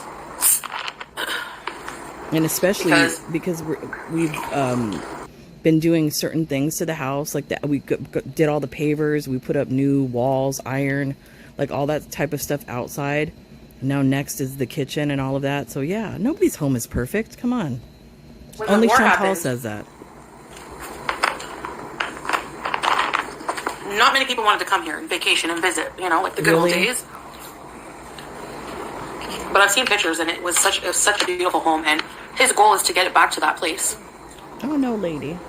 And especially because we've been doing certain things to the house. Like that, we did all the pavers. We put up new walls, iron, like all that type of stuff outside. Now next is the kitchen and all of that. So yeah, nobody's home is perfect. Come on. When Only the war Chantal happened, says that. not many people wanted to come here and vacation and visit, you know, like the good old Really? days. But I've seen pictures, and it was such a beautiful home, and his goal is to get it back to that place. Oh, no, lady.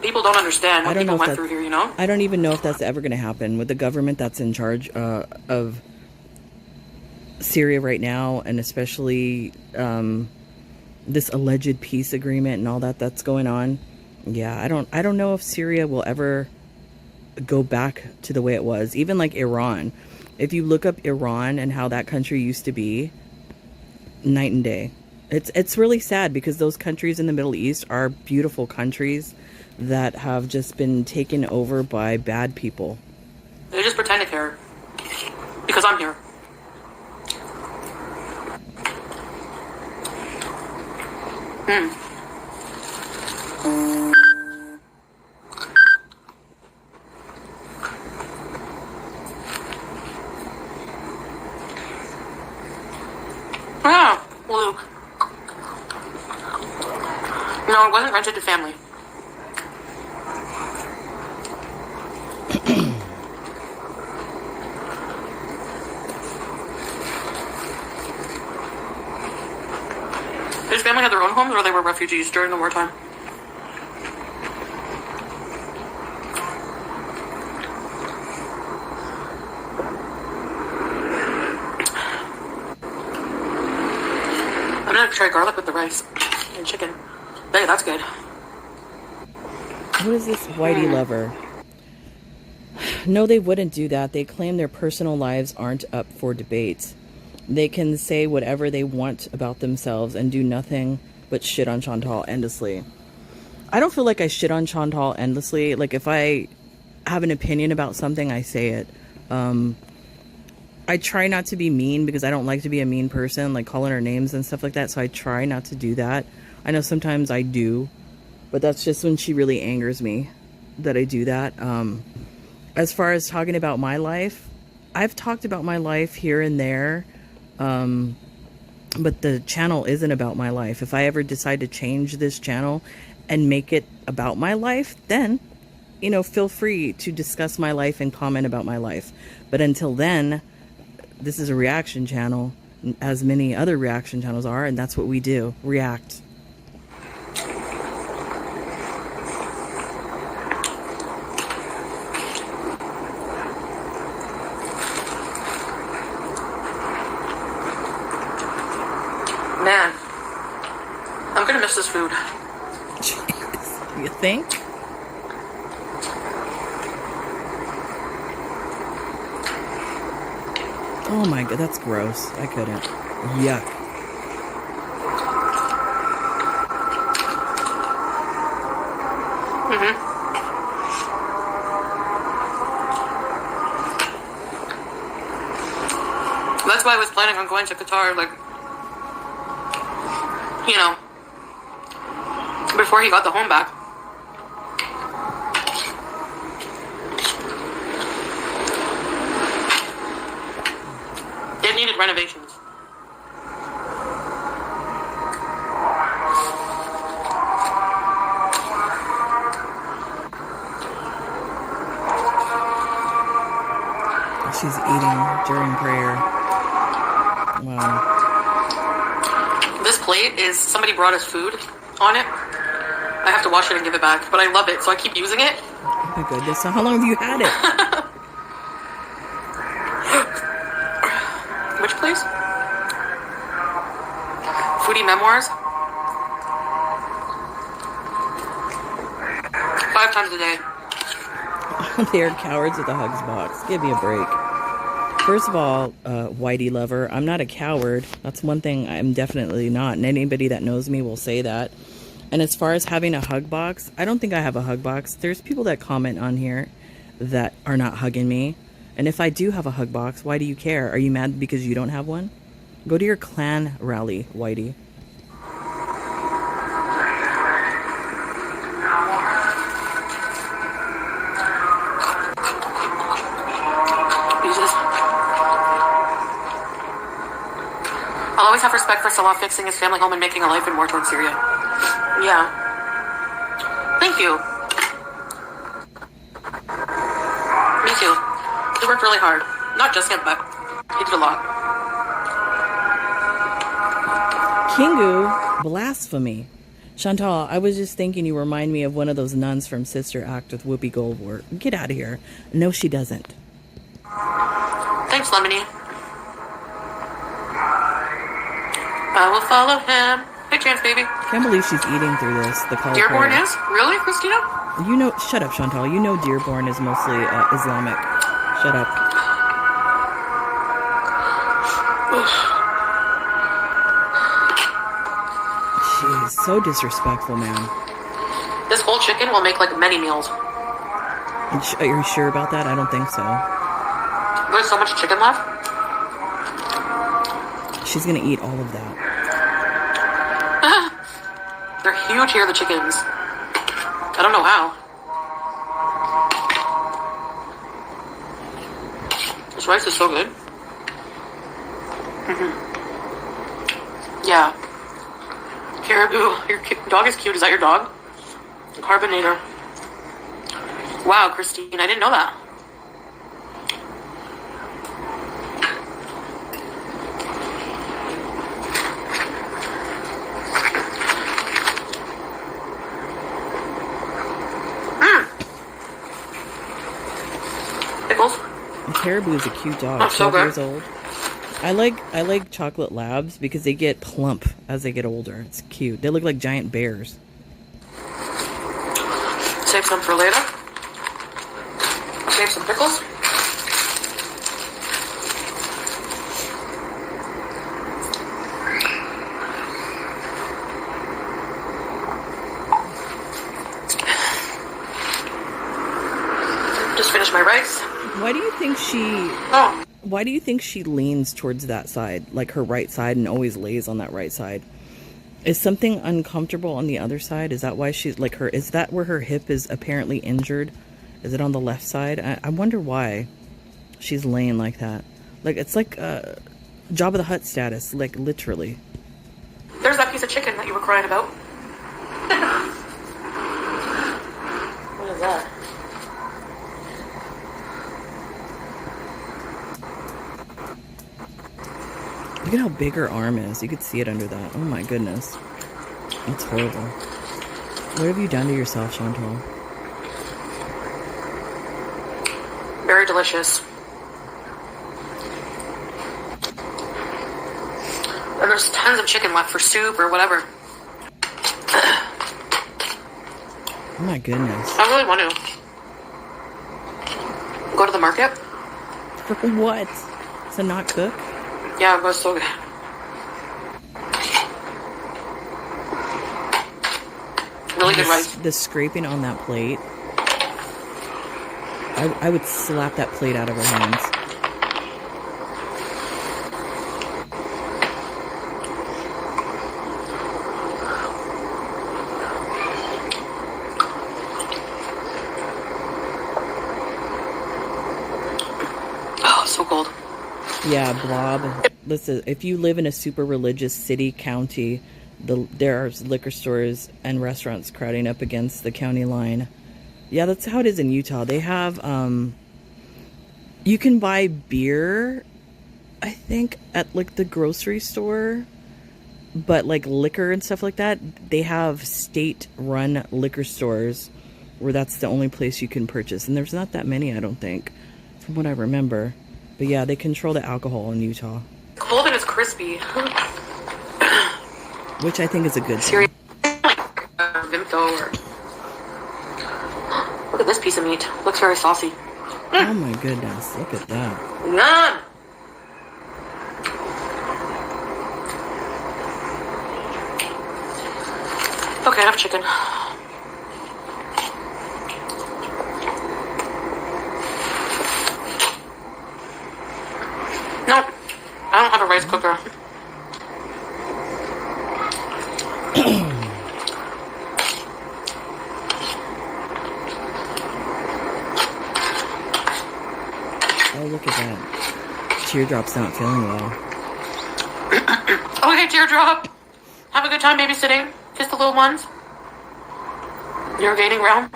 People don't understand what people went through here, you know? I don't even know if that's ever going to happen with the government that's in charge of Syria right now, and especially this alleged peace agreement and all that's going on. Yeah, I don't know if Syria will ever go back to the way it was. Even like Iran. If you look up Iran and how that country used to be, night and day. It's really sad because those countries in the Middle East are beautiful countries that have just been taken over by bad people. They just pretend to care. Because I'm here. Ah, Luke. No, it wasn't rented to family. His family had their own homes, or they were refugees during the wartime? I'm gonna try garlic with the rice and chicken. Hey, that's good. What is this whitey lover? No, they wouldn't do that. They claim their personal lives aren't up for debate. They can say whatever they want about themselves and do nothing but shit on Chantal endlessly. I don't feel like I shit on Chantal endlessly. Like, if I have an opinion about something, I say it. I try not to be mean because I don't like to be a mean person, like calling her names and stuff like that. So I try not to do that. I know sometimes I do, but that's just when she really angers me that I do that. As far as talking about my life, I've talked about my life here and there. But the channel isn't about my life. If I ever decide to change this channel and make it about my life, then, you know, feel free to discuss my life and comment about my life. But until then, this is a reaction channel, as many other reaction channels are, and that's what we do, react. Man, I'm gonna miss this food. Jeez, you think? Oh my god, that's gross. I couldn't. Yuck. That's why I was planning on going to Qatar, like, you know, before he got the home back. It needed renovations. She's eating during prayer. Wow. This plate is, somebody brought us food on it. I have to wash it and give it back, but I love it, so I keep using it. Oh my goodness, so how long have you had it? Which place? Foodie Memoirs. 5 times a day. They're cowards at the Hugs box. Give me a break. First of all, whitey lover, I'm not a coward. That's one thing I'm definitely not. And anybody that knows me will say that. And as far as having a hug box, I don't think I have a hug box. There's people that comment on here that are not hugging me. And if I do have a hug box, why do you care? Are you mad because you don't have one? Go to your clan rally, whitey. I'll always have respect for Salah fixing his family home and making a life in war-torn Syria. Yeah. Thank you. Me too. He worked really hard. Not just him, but he did a lot. Kingu, blasphemy. Chantal, I was just thinking you remind me of one of those nuns from Sister Act with Whoopi Goldberg. Get out of here. No, she doesn't. Thanks, Lemony. I will follow him. Hey, Chance, baby. Can't believe she's eating through this. The call Dearborn prayer. is? Really, Christina? You know, shut up, Chantal. You know Dearborn is mostly Islamic. Shut up. Jeez, so disrespectful, man. This whole chicken will make like many meals. Are you sure about that? I don't think so. There's so much chicken left. She's gonna eat all of that. They're huge here, the chickens. I don't know how. This rice is so good. Yeah. Caribou, your dog is cute. Is that your dog? Carbonator. Wow, Christine, I didn't know that. Pickles. Caribou is a cute dog. Oh, so 12 good. years old. I like chocolate labs because they get plump as they get older. It's cute. They look like giant bears. Save some for later. Save some pickles. Just finished my rice. Why do you think Oh. Why do you think she leans towards that side, like her right side, and always lays on that right side? Is something uncomfortable on the other side? Is that why she's like her? Is that where her hip is apparently injured? Is it on the left side? I wonder why she's laying like that. Like it's like Jabba the Hutt status, like literally. There's that piece of chicken that you were crying about. What is that? Look at how big her arm is. You could see it under that. Oh my goodness. That's horrible. What have you done to yourself, Chantal? Very delicious. And there's tons of chicken left for soup or whatever. Oh my goodness. I really want to go to the market. For what? To not cook? Yeah, it was so good. Really good rice. The scraping on that plate. I would slap that plate out of her hands. Oh, so cold. Yeah, Blob. Listen, if you live in a super religious city, county, there are liquor stores and restaurants crowding up against the county line. Yeah, that's how it is in Utah. They have, you can buy beer, I think, at like the grocery store, but like liquor and stuff like that, they have state-run liquor stores where that's the only place you can purchase. And there's not that many, I don't think, from what I remember. But yeah, they control the alcohol in Utah. Cold and it's crispy. Which I think is a good thing. Seriously, Vimto or... Look at this piece of meat. Looks very saucy. Oh my goodness, look at that. Yum! Okay, enough chicken. Nope. I don't have a rice cooker. Oh, look at that. Teardrop's not feeling well. Okay, Teardrop. Have a good time babysitting. Kiss the little ones. You're gaining ground.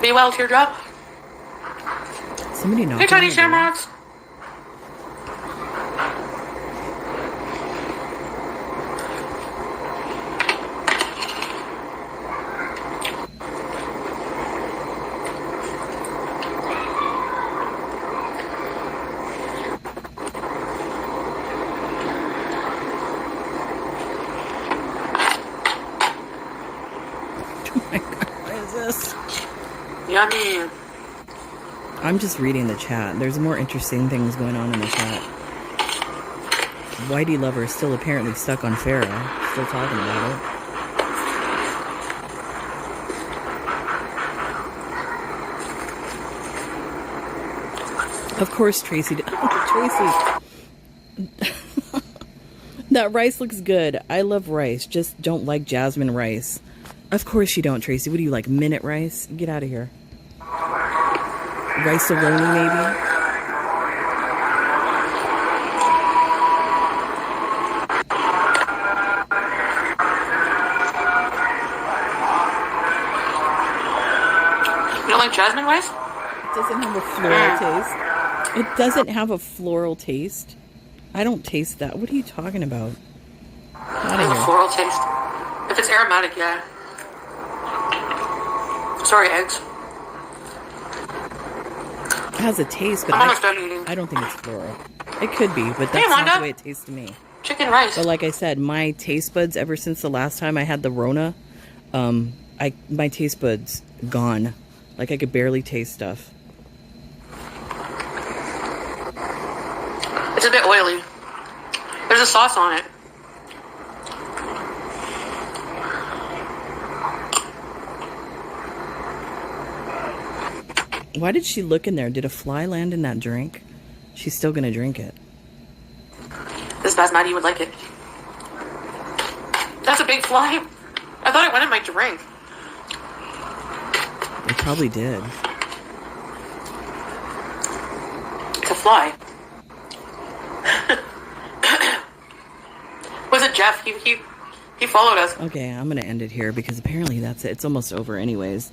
Be well, Teardrop. Somebody knocking Hey, tiny on the door? shamrocks. Oh my God, what is this? Yummy. I'm just reading the chat. There's more interesting things going on in the chat. Whitey Lover is still apparently stuck on Farrah. Still talking about it. Of course, Tracy. Oh, Tracy. That rice looks good. I love rice. Just don't like jasmine rice. Of course you don't, Tracy. What do you like? Minute rice? Get out of here. Rice-a-roni, maybe? You don't like jasmine rice? It doesn't have a floral taste. It doesn't have a floral taste. I don't taste that. What are you talking about? Out of A here. floral taste. If it's aromatic, yeah. Sorry, eggs. It has a taste, but I'm almost done eating. I don't think it's floral. It could be, but that's Hey, not Wanda. the way it tastes to me. Chicken rice. But like I said, my taste buds, ever since the last time I had the Rona, my taste buds gone. Like I could barely taste stuff. It's a bit oily. There's a sauce on it. Why did she look in there? Did a fly land in that drink? She's still gonna drink it. This basmati would like it. That's a big fly. I thought it went in my drink. It probably did. It's a fly. Was it Jeff? He followed us. Okay, I'm gonna end it here because apparently that's it. It's almost over anyways.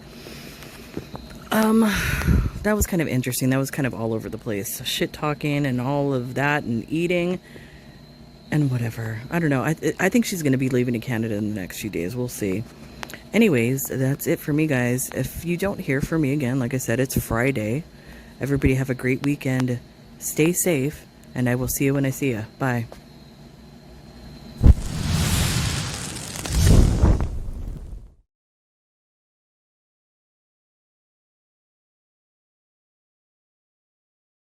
That was kind of interesting. That was kind of all over the place. Shit talking and all of that and eating and whatever. I don't know. I think she's going to be leaving to Canada in the next few days. We'll see. Anyways, that's it for me, guys. If you don't hear from me again, like I said, it's Friday. Everybody have a great weekend. Stay safe, and I will see you when I see you. Bye.